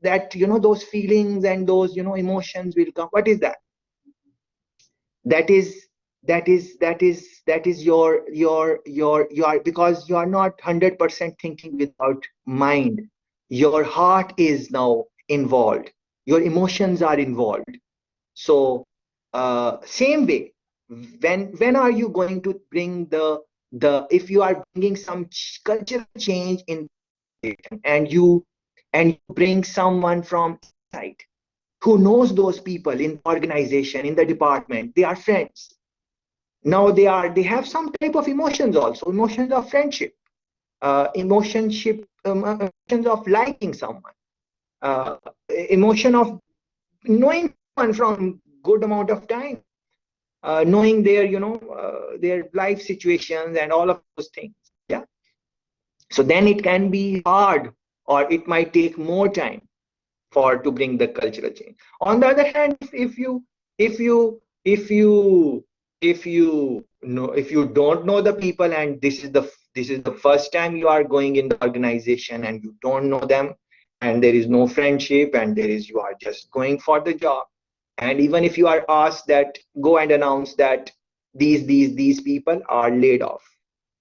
those feelings and those emotions will come. What is that? That is your, because you are not 100% thinking without mind. Your heart is now involved, your emotions are involved. So same way, when are you going to bring the if you are bringing some cultural change in, and you bring someone from inside who knows those people in the organization, in the department, they are friends. Now they have some type of emotions, also emotions of friendship, emotions of liking someone, uh, emotion of knowing someone from good amount of time, knowing their life situations and all of those things. Yeah. So then it can be hard, or it might take more time for to bring the cultural change. On the other hand, if you if you if you know, if you don't know the people, and this is the first time you are going in the organization, and you don't know them, and there is no friendship, and you are just going for the job, and even if you are asked that, go and announce that these people are laid off,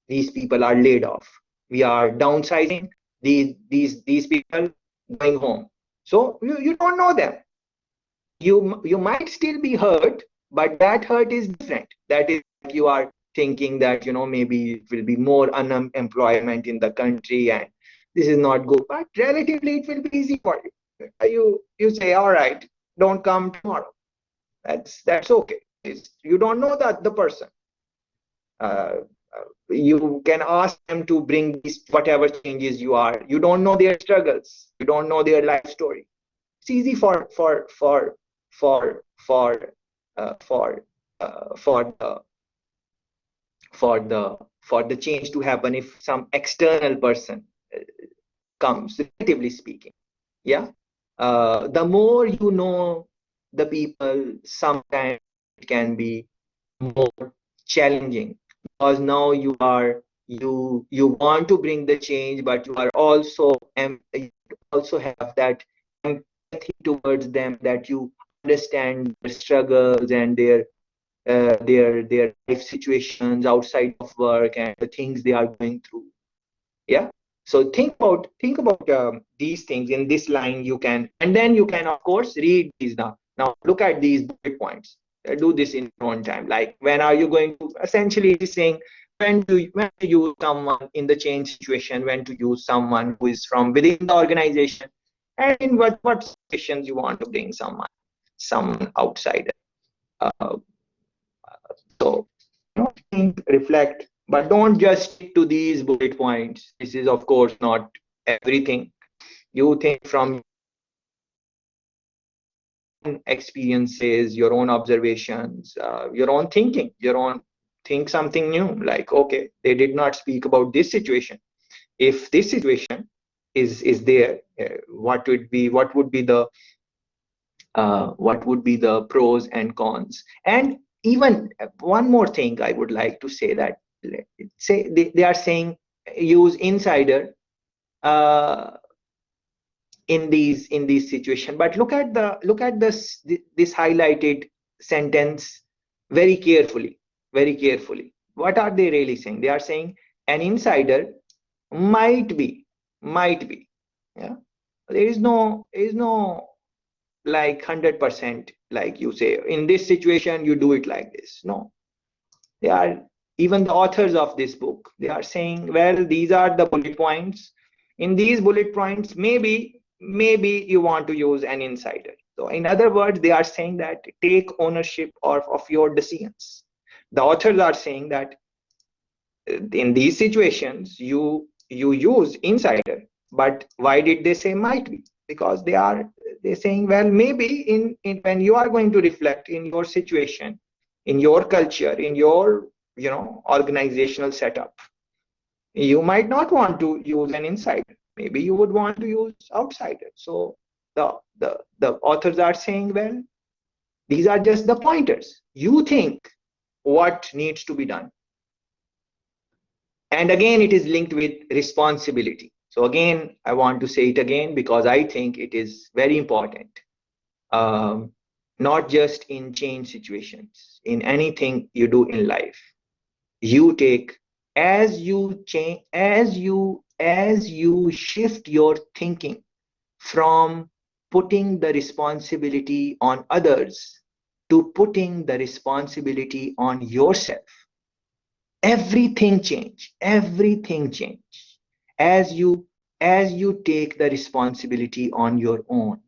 these people are laid off, we are downsizing, these people going home. So you don't know them. You might still be hurt, but that hurt is different. That is, you are thinking that maybe it will be more unemployment in the country, and this is not good, but relatively it will be easy for you. You say, all right, don't come tomorrow. That's okay. You don't know the person. uh, you can ask them to bring these whatever changes you don't know their struggles, you don't know their life story. It's easy for uh, for for the for the change to happen if some external person uh, comes, relatively speaking. Yeah. The more you know the people, sometimes it can be more challenging, because now you want to bring the change, but you are also you also have that empathy towards them, that you understand their struggles and their life situations outside of work, and the things they are going through. Yeah. So think about these things in this line. You can, and then you can of course read these now. Now look at these bullet points. Do this in your own time. Like, when are you going to, essentially it is saying, when to use someone in the change situation, when to use someone who is from within the organization, and in what situations you want to bring someone outsider. Uh, so, think, reflect, but don't just stick to these bullet points. This is, of course, not everything. You think from experiences, your own observations, your own thinking, think something new. Like, okay, they did not speak about this situation. If this situation is there, what would be the pros and cons? And even one more thing I would like to say, that say they are saying use insider uh, in these situation, but look at this highlighted sentence very carefully, very carefully. What are they really saying? They are saying an insider might be, yeah. There is no like 100%, like you say in this situation you do it like this. No, they are, even the authors of this book, they are saying, well, these are the bullet points. In these bullet points, maybe you want to use an insider. So in other words, they are saying that take ownership of your decisions. The authors are saying that in these situations you use insider, but why did they say might be? Because they're saying, well, maybe in when you are going to reflect in your situation, in your culture, in your organizational setup, you might not want to use an insider. Maybe you would want to use outsider. So the authors are saying, well, these are just the pointers. You think what needs to be done. And again, it is linked with responsibility. So again, I want to say it again because I think it is very important. Not just in change situations, in anything you do in life, you take, as you change, as you shift your thinking from putting the responsibility on others to putting the responsibility on yourself, everything change as you take the responsibility on your own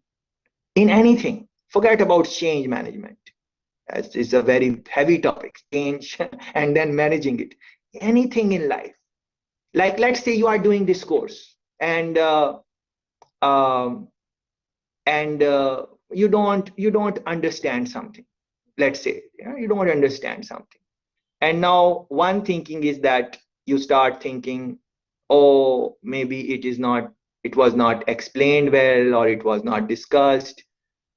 in anything. Forget about change management, as is a very heavy topic, change and then managing it. Anything in life, like let's say you are doing this course and um, you don't understand something. Let's say you don't understand something. And now one thinking is that you start thinking, oh, maybe it was not explained well, or it was not discussed,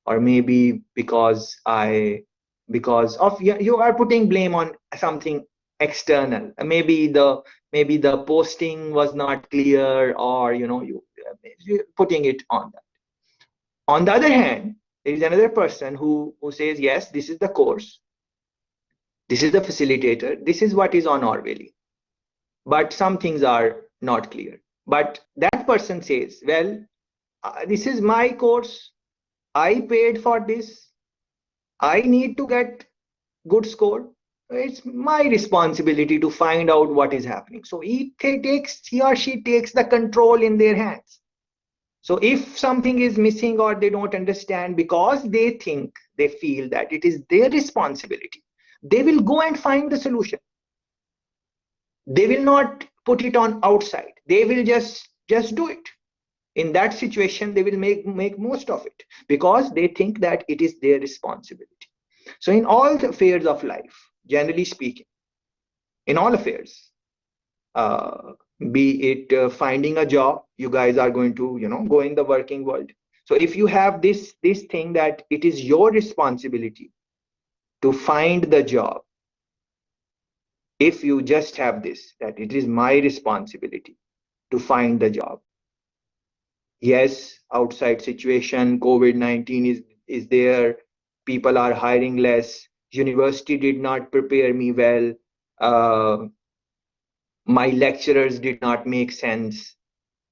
or maybe because of you are putting blame on something external. Maybe the posting was not clear, or you're putting it on that. On the other hand, there is another person who says, yes, this is the course, this is the facilitator, this is what is on our valley, but some things are not clear. But that person says, well, this is my course, I paid for this, I need to get good score, it's my responsibility to find out what is happening. So he or she takes the control in their hands. So if something is missing or they don't understand, because they feel that it is their responsibility, they will go and find the solution. They will not put it on outside. They will just do it. In that situation, they will make most of it because they think that it is their responsibility. So in all the affairs of life, generally speaking, in all affairs, be it finding a job, you guys are going to go in the working world. So if you have this thing that it is your responsibility to find the job, if you just have this, that it is my responsibility to find the job, yes, outside situation, COVID-19 is there, people are hiring less, university did not prepare me well, my lecturers did not make sense,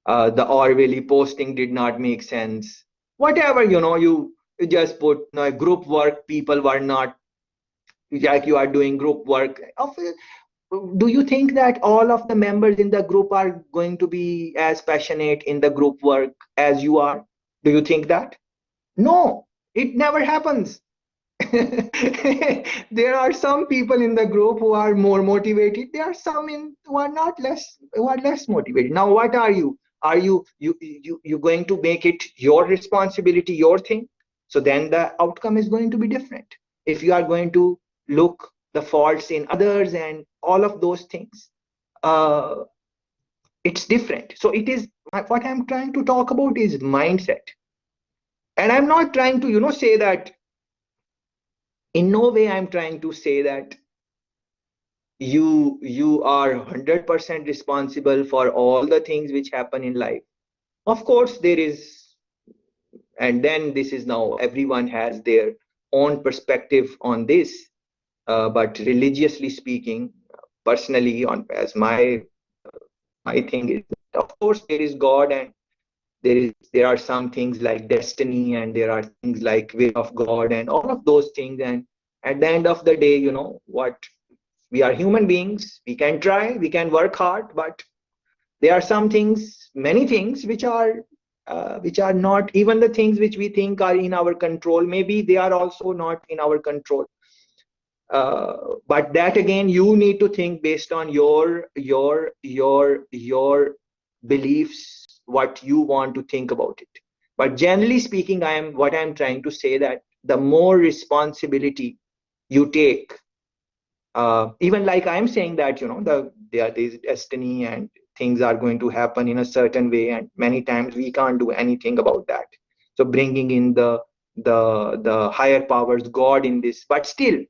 the Orwelly posting did not make sense, whatever, you just put group work, people were not, like you are doing group work. Do you think that all of the members in the group are going to be as passionate in the group work as you are? Do you think that? No, it never happens. There are some people in the group who are more motivated. There are some who are less motivated. Now, what are you? Are you going to make it your responsibility, your thing? So then the outcome is going to be different. If you are going to look the faults in others and all of those things, it's different. So it is what I'm trying to talk about is mindset. And I'm not trying to say that, in no way I'm trying to say that you are 100% responsible for all the things which happen in life. Of course there is, and then this is now everyone has their own perspective on this, but religiously speaking, personally, as my thing is, of course there is God, and there are some things like destiny, and there are things like will of God and all of those things. And at the end of the day, what, we are human beings, we can try, we can work hard, but there are some things, many things which are which are not even the things which we think are in our control. Maybe they are also not in our control. But that again, you need to think based on your beliefs, what you want to think about it. But generally speaking, what I'm trying to say that the more responsibility you take, even like I'm saying that, there is destiny and things are going to happen in a certain way, and many times we can't do anything about that. So bringing in the higher powers, God in this, but still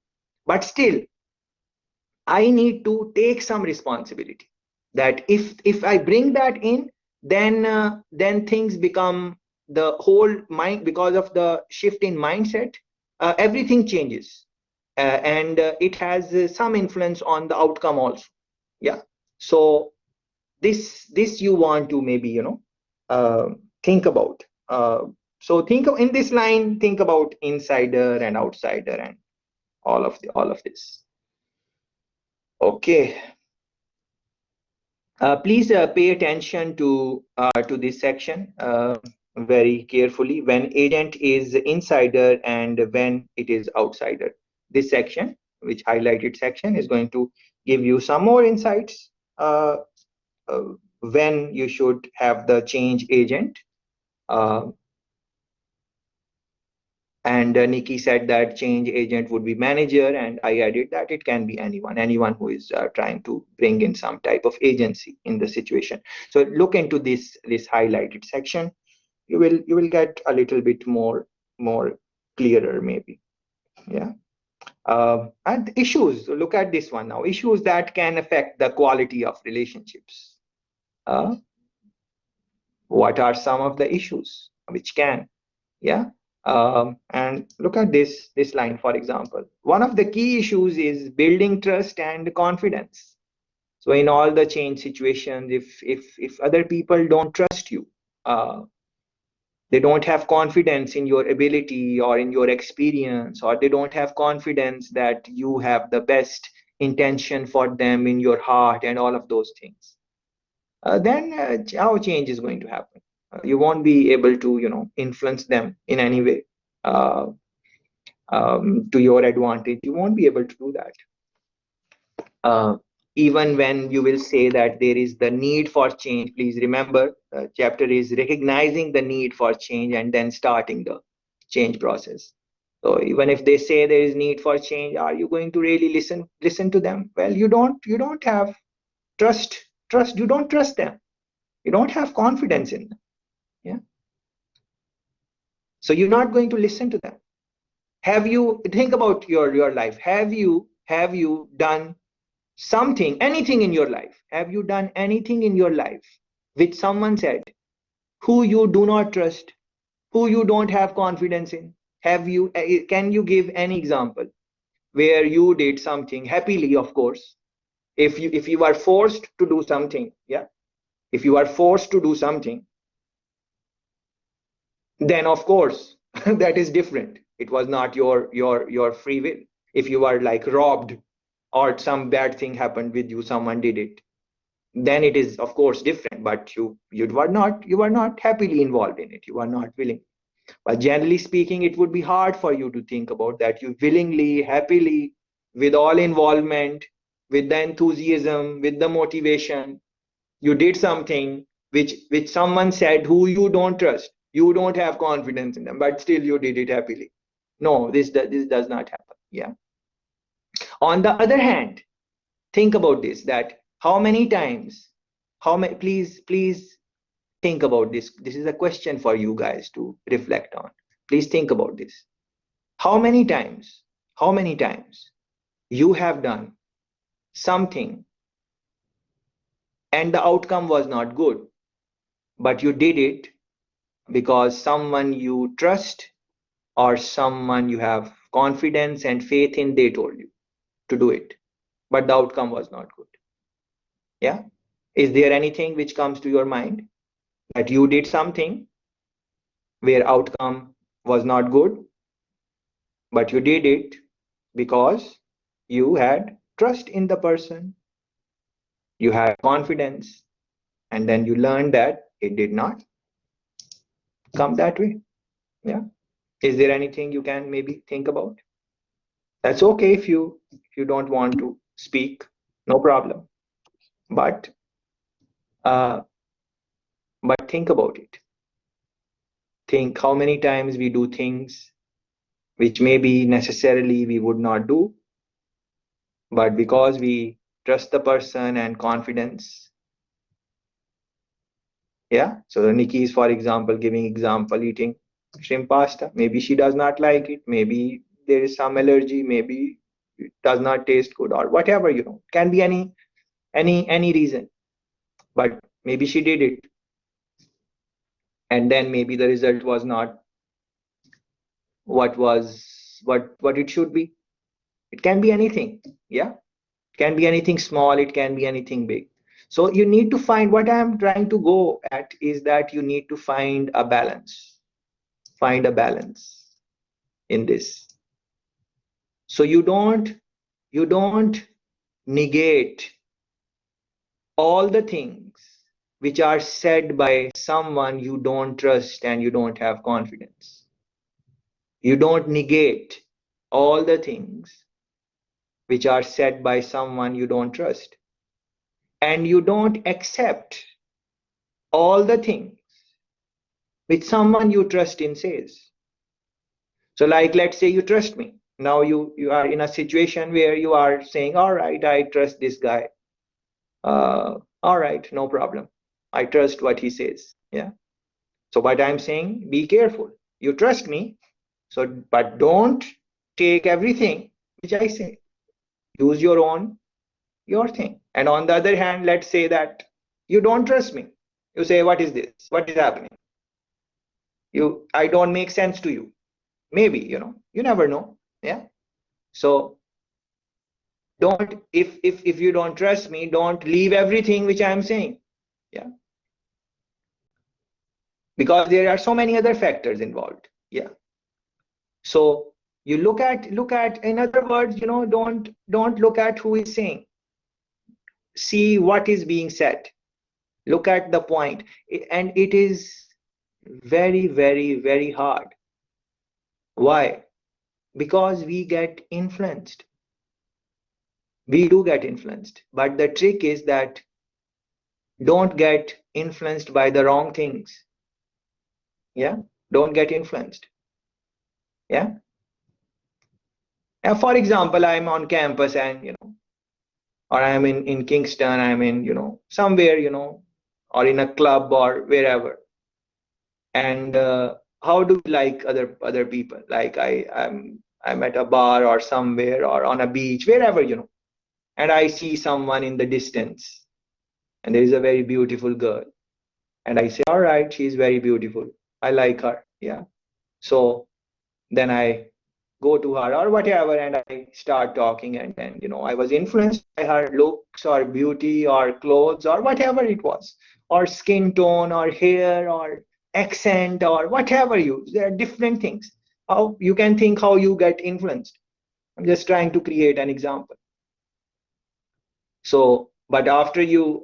I need to take some responsibility, that if I bring that in, then things become, the whole mind, because of the shift in mindset, everything changes, and it has some influence on the outcome also. Yeah. So this you want to maybe uh, think about. So think in this line, think about insider and outsider and all of this. Okay. Please pay attention to this section very carefully, when agent is insider and when it is outsider. This section, which highlighted section, is going to give you some more insights uh, uh, when you should have the change agent. Uh, and Nikki said that change agent would be manager, and I added that it can be anyone who is trying to bring in some type of agency in the situation. So look into this highlighted section. You will get a little bit more clearer maybe. Yeah. And issues, look at this one now. Issues that can affect the quality of relationships. uh, what are some of the issues which can? Yeah. And look at this line, for example. One of the key issues is building trust and confidence. So in all the change situations, if other people don't trust you, uh, they don't have confidence in your ability or in your experience, or they don't have confidence that you have the best intention for them in your heart and all of those things, then how change is going to happen? You won't be able to influence them in any way uh, to your advantage. You won't be able to do that. Even when you will say that there is the need for change, please remember, chapter is recognizing the need for change and then starting the change process. So even if they say there is need for change, are you going to really listen to them? Well, you don't have trust. You don't trust them. You don't have confidence in them. Yeah. So you're not going to listen to them. Have you think about your life? Have you done something, anything in your life? Have you done anything in your life which someone said, who you do not trust, who you don't have confidence in? Can you give any example where you did something happily, of course, if you are forced to do something? Yeah. If you are forced to do something, then of course that is different. It was not your free will. If you are like robbed, or some bad thing happened with you, someone did it, then it is of course different. But you are not happily involved in it. You are not willing. But generally speaking, it would be hard for you to think about that. You willingly, happily, with all involvement, with the enthusiasm, with the motivation, you did something which someone said, who you don't trust, you don't have confidence in them, but still you did it happily. No, this does not happen. Yeah. On the other hand, think about this, that how many times, please think about this. This is a question for you guys to reflect on. Please think about this. How many times you have done something and the outcome was not good, but you did it because someone you trust or someone you have confidence and faith in, they told you to do it, but the outcome was not good. Yeah. Is there anything which comes to your mind that you did something where outcome was not good, but you did it because you had trust in the person, you had confidence, and then you learned that it did not come that way. Yeah. Is there anything you can maybe think about? That's okay if you don't want to speak, no problem. But uh, but think about it. Think how many times we do things which maybe necessarily we would not do, but because we trust the person and confidence. Yeah. So Nikki is, for example, giving example eating shrimp pasta. Maybe she does not like it. Maybe there is some allergy. Maybe it does not taste good or whatever, can be any reason. But maybe she did it. And then maybe the result was not what it should be. It can be anything. Yeah. It can be anything small. It can be anything big. So you need to find, what I'm trying to go at is that you need to find a balance. Find a balance in this. So you don't negate all the things which are said by someone you don't trust and you don't have confidence. You don't negate all the things which are said by someone you don't trust. And you don't accept all the things which someone you trust in says. So like, let's say you trust me. Now you are in a situation where you are saying, all right, I trust this guy. All right, no problem. I trust what he says. Yeah. So what I'm saying, be careful. You trust me, so but don't take everything which I say. Use your thing. And on the other hand, let's say that you don't trust me. You say, what is this? What is happening? I don't make sense to you. Maybe, you never know. Yeah. So don't, if you don't trust me, don't leave everything which I'm saying. Yeah. Because there are so many other factors involved. Yeah. So you look at, in other words, don't look at who is saying. See what is being said. Look at the point. And it is very, very, very hard. Why? Because we get influenced. We do get influenced. But the trick is that don't get influenced by the wrong things. Yeah. Don't get influenced. Yeah. And for example, I'm on campus and, or I'm in Kingston, I'm in, somewhere, or in a club or wherever. And how do we like other people? Like I'm at a bar or somewhere or on a beach, wherever, and I see someone in the distance, and there is a very beautiful girl, and I say, all right, she's very beautiful. I like her. Yeah. So then I go to her or whatever, and I start talking, and then, I was influenced by her looks or beauty or clothes or whatever it was, or skin tone or hair or accent or whatever. There are different things. How you can think how you get influenced. I'm just trying to create an example. So, but after you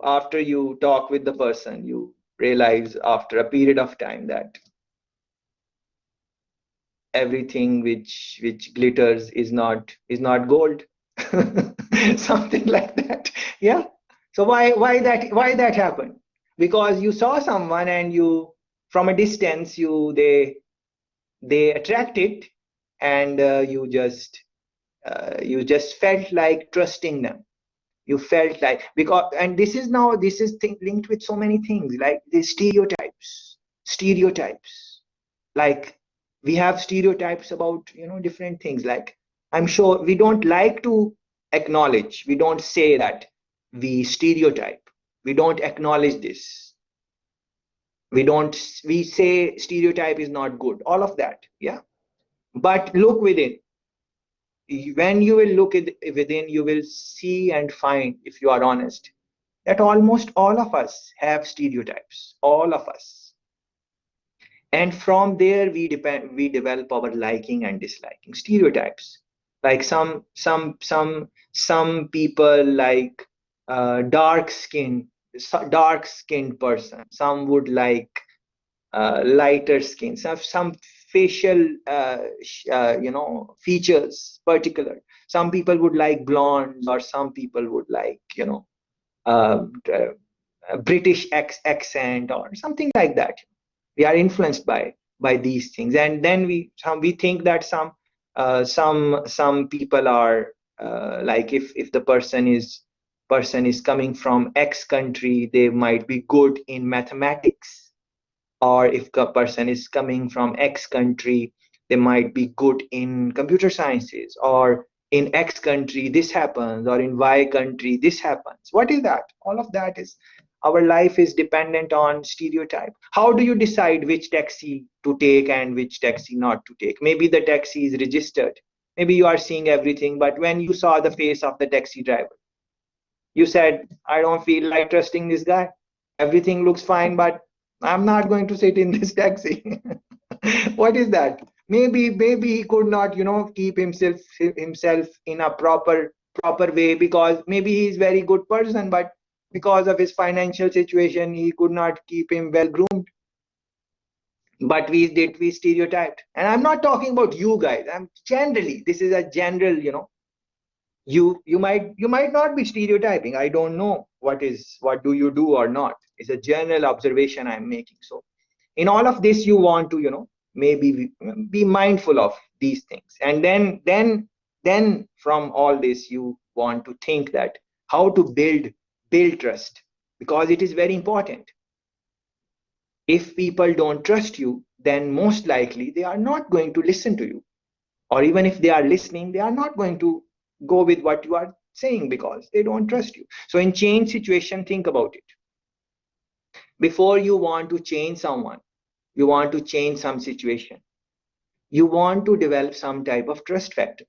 talk with the person, you realize after a period of time that everything which glitters is not gold. Something like that. Yeah. So why that happened? Because you saw someone and you, from a distance, they attracted, and you just felt like trusting them. You felt like, because, and this is linked with so many things, like the stereotypes. Like, we have stereotypes about, different things. Like, I'm sure we don't like to acknowledge, we don't say that we stereotype, we don't acknowledge this, we say stereotype is not good, all of that. Yeah. But look within. When you will look within, you will see and find, if you are honest, that almost all of us have stereotypes, all of us. And from there we develop our liking and disliking. Stereotypes, like some people like dark skinned person, some would like lighter skin, some facial features particular. Some people would like blondes, or some people would like uh, a British accent or something like that. We are influenced by these things, and then we think that some people are like, if the person is coming from X country, they might be good in mathematics, or if a person is coming from X country, they might be good in computer sciences, or in X country this happens, or in Y country this happens. What is that? All of that is, our life is dependent on stereotype. How do you decide which taxi to take and which taxi not to take? Maybe the taxi is registered, maybe you are seeing everything, but when you saw the face of the taxi driver, you said, I don't feel like trusting this guy. Everything looks fine, but I'm not going to sit in this taxi. What is that? Maybe he could not, keep himself in a proper way, because maybe he's very good person, but because of his financial situation, he could not keep him well groomed. But we stereotyped. And I'm not talking about you guys. I'm generally, this is a general, you might not be stereotyping. I don't know what do you do or not. It's a general observation I'm making. So in all of this, you want to maybe be mindful of these things, and then from all this, you want to think that how to build trust, because it is very important. If people don't trust you, then most likely they are not going to listen to you, or even if they are listening, they are not going to go with what you are saying, because they don't trust you. So in change situation, think about it. Before you want to change someone, you want to change some situation, you want to develop some type of trust factor.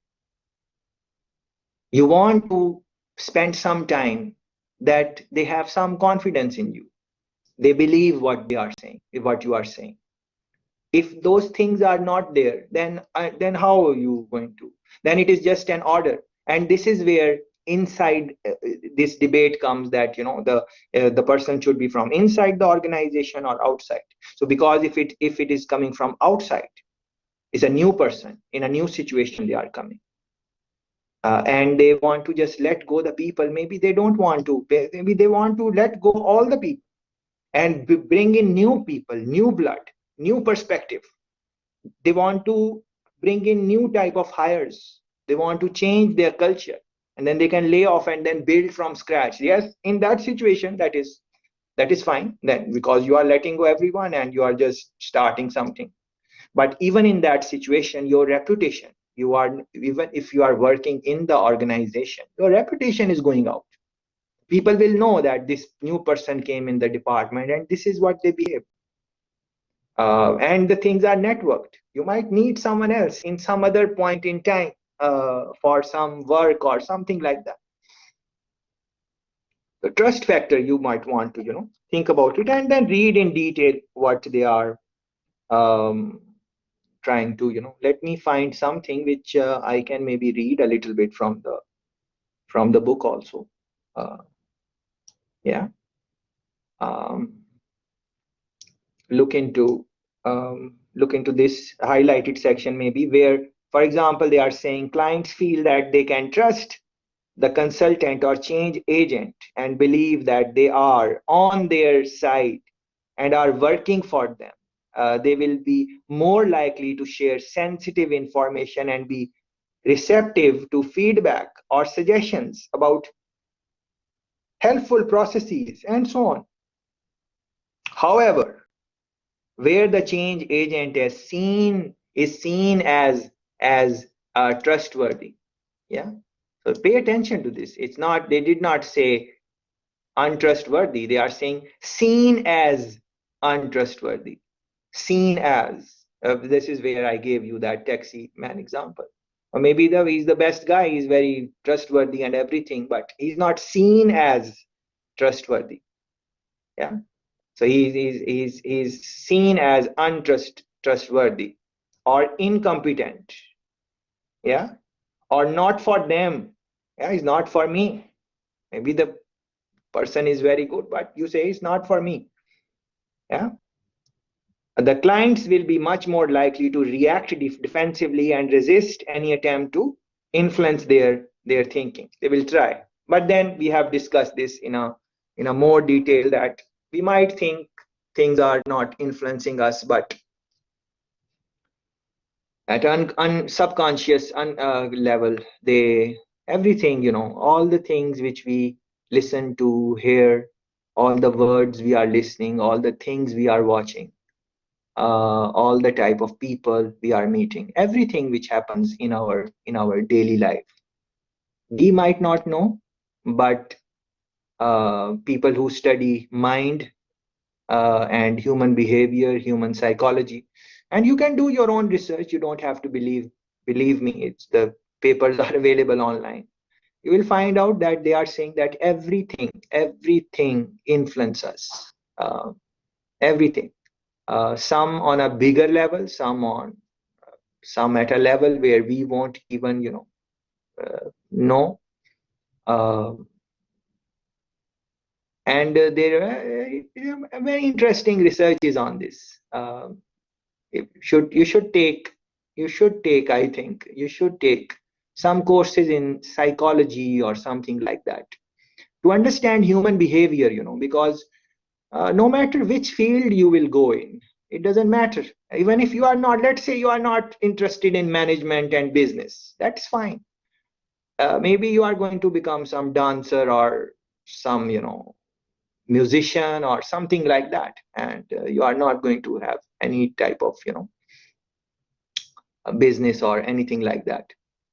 You want to spend some time that they have some confidence in you, they believe what they are saying, what you are saying. If those things are not there, then how are you going to? Then it is just an order. And this is where inside this debate comes, that the person should be from inside the organization or outside. So because if it is coming from outside, it's a new person in a new situation, they are coming, and they want to just let go the people. Maybe they don't want to, maybe they want to let go all the people and bring in new people, new blood, new perspective. They want to bring in new type of hires. They want to change their culture, and then they can lay off and then build from scratch. Yes, in that situation, that is fine then, because you are letting go everyone and you are just starting something. But even in that situation, your reputation, you are, even if you are working in the organization, your reputation is going out. People will know that this new person came in the department and this is what they behave. And the things are networked. You might need someone else in some other point in time for some work or something like that. The trust factor, you might want to think about it, and then read in detail what they are um, trying to let me find something which I can maybe read a little bit from the book also. uh, yeah um, look into this highlighted section, maybe, where, for example, they are saying clients feel that they can trust the consultant or change agent and believe that they are on their side and are working for them. They will be more likely to share sensitive information and be receptive to feedback or suggestions about helpful processes and so on. However, where the change agent is seen as trustworthy, yeah. So pay attention to this. It's not, they did not say untrustworthy. They are saying seen as untrustworthy. Seen as. This is where I gave you that taxi man example. Or maybe he's the best guy, he's very trustworthy and everything, but he's not seen as trustworthy. Yeah. So he's seen as untrustworthy or incompetent. Yeah. Or not for them. Yeah, it's not for me. Maybe the person is very good, but you say it's not for me. Yeah. The clients will be much more likely to react defensively and resist any attempt to influence their thinking. They will try. But then we have discussed this in a more detail, that we might think things are not influencing us, but at subconscious level, they everything, all the things which we listen to, hear, all the words we are listening, all the things we are watching, all the type of people we are meeting, everything which happens in our daily life, we might not know, but people who study mind and human behavior, human psychology, and you can do your own research. You don't have to believe me. It's the papers are available online. You will find out that they are saying that everything influences us. Everything. Some on a bigger level, some at a level where we won't even know. Uh, and there are very interesting researches on this. You should take, I think you should take some courses in psychology or something like that to understand human behavior, because no matter which field you will go in, it doesn't matter. Even if you are not, let's say you are not interested in management and business, that's fine. Maybe you are going to become some dancer or some, musician or something like that, and you are not going to have any type of, a business or anything like that.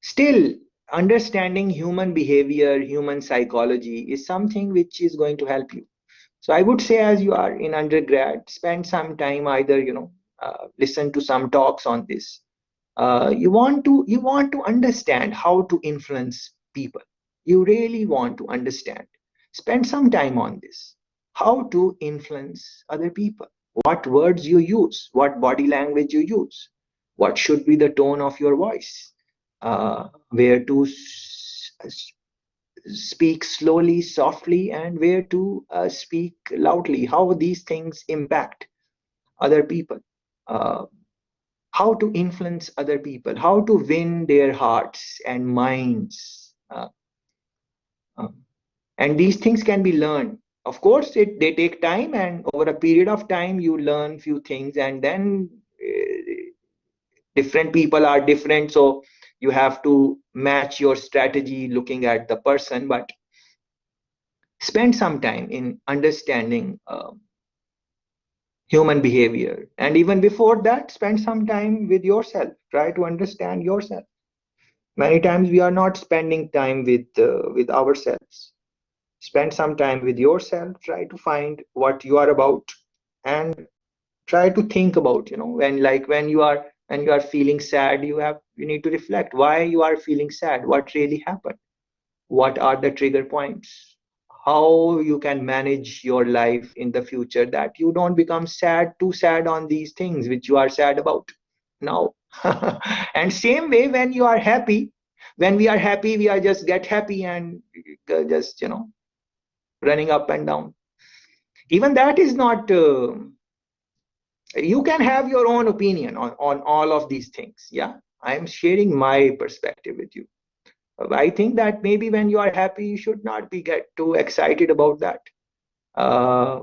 Still, understanding human behavior, human psychology is something which is going to help you. So I would say, as you are in undergrad, spend some time, either listen to some talks on this. You want to understand how to influence people. You really want to understand. Spend some time on this. How to influence other people. What words you use. What body language you use. What should be the tone of your voice. Where to speak slowly, softly, and where to speak loudly. How these things impact other people. Uh, how to influence other people, how to win their hearts and minds. Um, and these things can be learned. Of course, they take time, and over a period of time, you learn few things, and then different people are different. So you have to match your strategy looking at the person, but spend some time in understanding human behavior. And even before that, spend some time with yourself. Try to understand yourself. Many times we are not spending time with ourselves. Spend some time with yourself. Try to find what you are about, and try to think about, when you are feeling sad, you need to reflect why you are feeling sad, what really happened, what are the trigger points, how you can manage your life in the future, that you don't become too sad on these things which you are sad about now. And same way, when you are happy, when we are happy, we are just get happy and just running up and down. Even that is not you can have your own opinion on all of these things. Yeah, I am sharing my perspective with you. I think that maybe when you are happy, you should not be get too excited about that. Uh,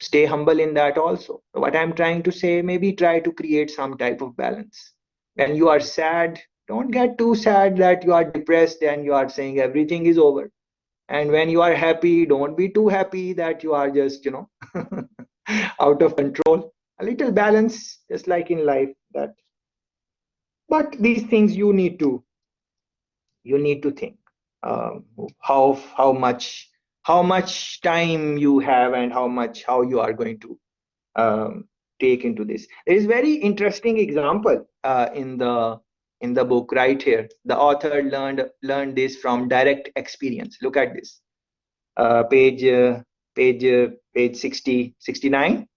Stay humble in that also. What I'm trying to say, maybe try to create some type of balance. When you are sad, don't get too sad that you are depressed and you are saying everything is over. And when you are happy, don't be too happy that you are just, out of control. A little balance, just like in life. That, but these things you need to think how much time you have, and how you are going to um, take into this. There is very interesting example in the book right here. The author learned this from direct experience. Look at this, page page 69,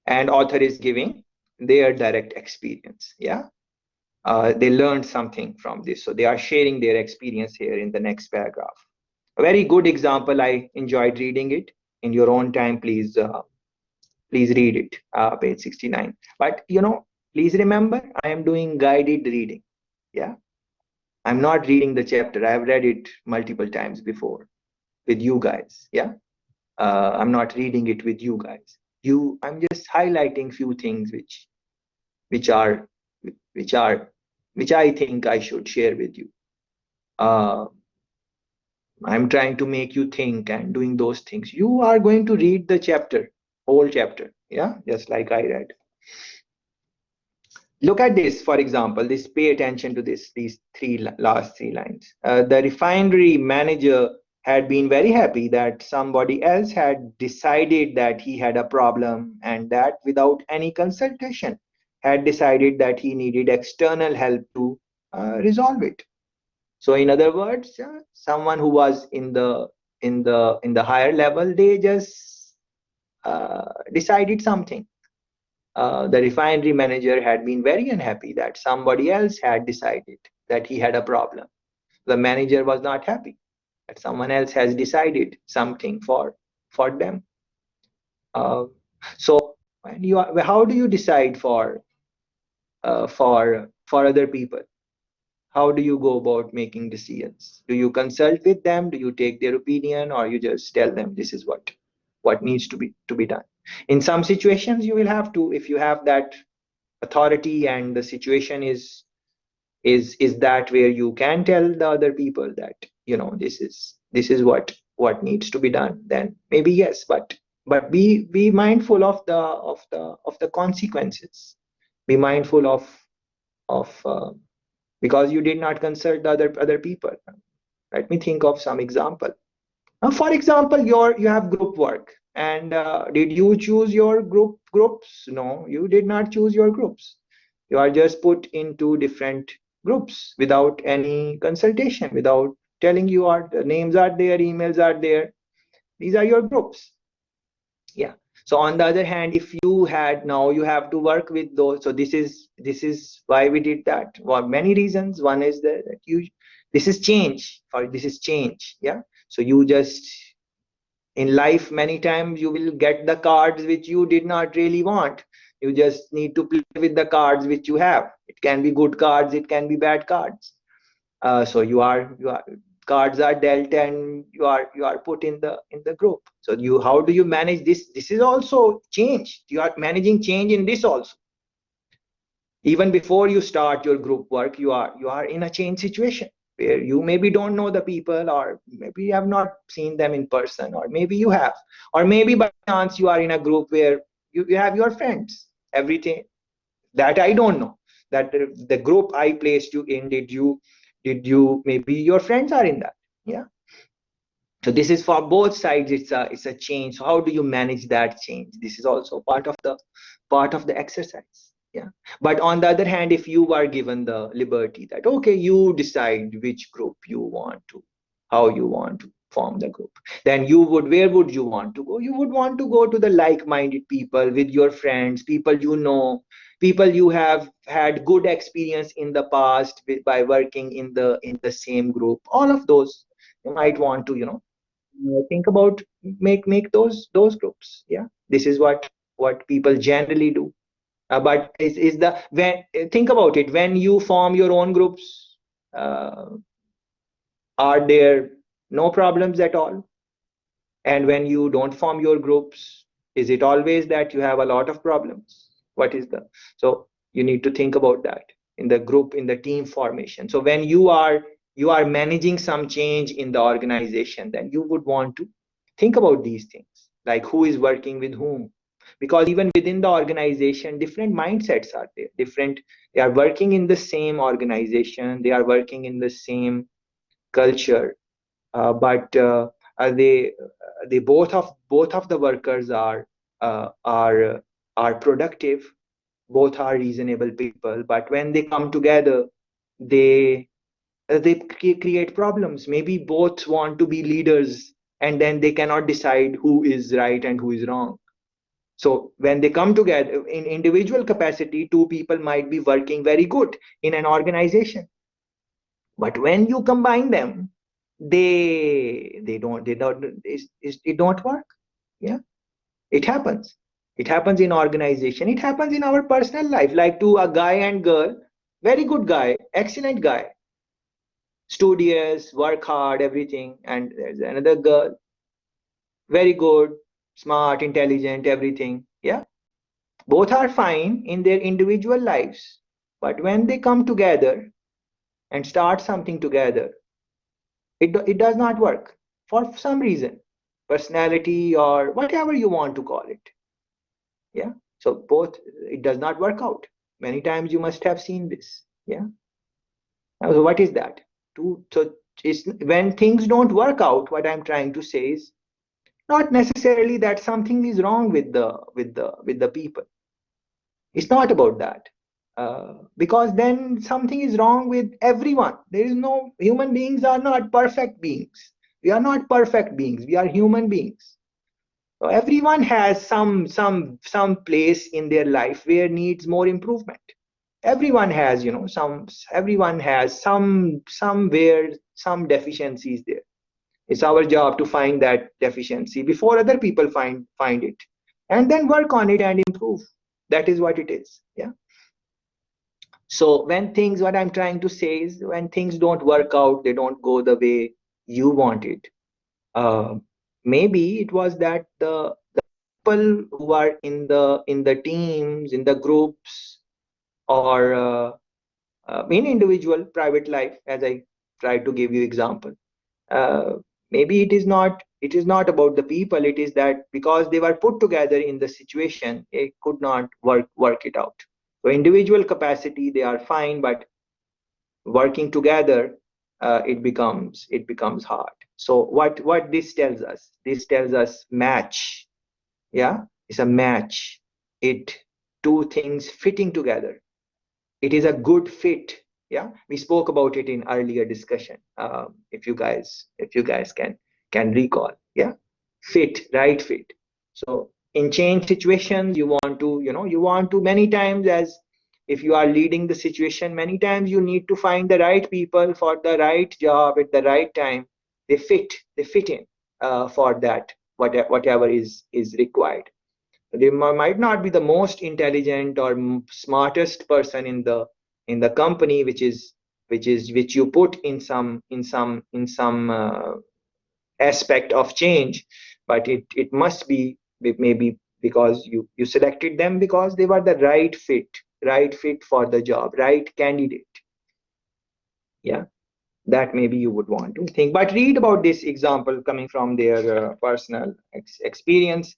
and author is giving their direct experience. Yeah, they learned something from this, so they are sharing their experience here in the next paragraph. A very good example. I enjoyed reading it. In your own time, please Please read it, page 69. But please remember, I am doing guided reading. Yeah, I'm not reading the chapter. I've read it multiple times before with you guys. Yeah, I'm not reading it with you guys. I'm just highlighting few things which are which are which I think I should share with you. Uh, I'm trying to make you think and doing those things. You are going to read the chapter, whole chapter. Yeah, just like I read. Look at this, for example. Pay attention to these last three lines. The refinery manager had been very happy that somebody else had decided that he had a problem, and that without any consultation had decided that he needed external help to resolve it. So in other words, someone who was in the higher level, they just decided something. The refinery manager had been very unhappy that somebody else had decided that he had a problem. The manager was not happy that someone else has decided something for them. Uh, so how do you decide for other people? How do you go about making decisions? Do you consult with them? Do you take their opinion, or you just tell them this is what needs to be done? In some situations, you will have to, if you have that authority and the situation is that where you can tell the other people that this is what needs to be done, then maybe yes, but be mindful of the consequences. Be mindful of because you did not consult the other people. Let me think of some example. For example, you have group work, and did you choose your groups? No, you did not choose your groups. You are just put into different groups without any consultation, without telling you the names are there, emails are there. These are your groups. Yeah. So on the other hand, if you had, now you have to work with those. So this is why we did that. Well, many reasons. One is that this is change. This is change. Yeah. So you just, in life, many times you will get the cards which you did not really want. You just need to play with the cards which you have. It can be good cards, it can be bad cards. So you are cards are dealt, and you are put in the group. So how do you manage this is also change. You are managing change in this also. Even before you start your group work, you are in a change situation where you maybe don't know the people, or maybe you have not seen them in person, or maybe you have, or maybe by chance you are in a group where you have your friends. Everything that I don't know, that the group I placed you in, did you maybe your friends are in that. Yeah. So this is for both sides. It's a change. So how do you manage that change? This is also part of the exercise. Yeah. But on the other hand, if you are given the liberty that, okay, you decide which group you want to, how you want to form the group, then where would you want to go? You would want to go to the like-minded people, with your friends, people people you have had good experience in the past by working in the same group. All of those you might want to think about, make those groups. Yeah, this is what people generally do. But is the when think about it, when you form your own groups, uh, are there no problems at all? And when you don't form your groups, is it always that you have a lot of problems? What is the So you need to think about that in the group, in the team formation. So when you are managing some change in the organization, then you would want to think about these things, like who is working with whom. Because even within the organization, different mindsets are there. They are working in the same organization, they are working in the same culture, but they both of the workers uh, are are productive. Both are reasonable people, but when they come together, they create problems. Maybe both want to be leaders, and then they cannot decide who is right and who is wrong. So when they come together in individual capacity, two people might be working very good in an organization, but when you combine them, they don't work. Yeah, it happens. It happens in organization. It happens in our personal life, like to a guy and girl, very good guy, excellent guy, studious, work hard, everything. And there's another girl, very good, smart, intelligent, everything. Yeah. Both are fine in their individual lives. But when they come together and start something together, it does not work for some reason, personality or whatever you want to call it. Yeah. So both, it does not work out. Many times you must have seen this. Yeah. Now, so what is that? So it's when things don't work out, what I'm trying to say is not necessarily that something is wrong with the people. It's not about that. Because then something is wrong with everyone. There is no, human beings are not perfect beings. We are not perfect beings. We are human beings. So everyone has some place in their life where needs more improvement. Everyone has, everyone has somewhere some deficiencies there. It's our job to find that deficiency before other people find it, and then work on it and improve. That is what it is. Yeah. So what I'm trying to say is, when things don't work out, they don't go the way you want it. Uh, Maybe it was that the people who are in the teams, in the groups, or in individual private life, as I tried to give you example. Uh, Maybe it is not about the people. It is that because they were put together in the situation, it could not work it out. So individual capacity, they are fine, but working together, it becomes hard. So what this tells us? This tells us match. Yeah, it's a match. It Two things fitting together. It is a good fit. Yeah, we spoke about it in earlier discussion. If you guys can recall. Yeah, fit, right fit. So in change situations, you want to many times, as if you are leading the situation, many times you need to find the right people for the right job at the right time. They fit in for that, whatever is required. They might not be the most intelligent or smartest person in the company, which you put in some aspect of change, but it must be maybe because you selected them because they were the right fit for the job, right candidate. Yeah, that maybe you would want to think, but read about this example coming from their personal experience.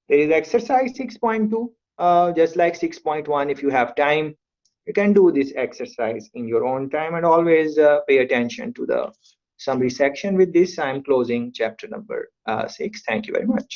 There is exercise 6.2, just like 6.1. If you have time, you can do this exercise in your own time, and always pay attention to the summary section. With this, I'm closing chapter number 6. Thank you very much.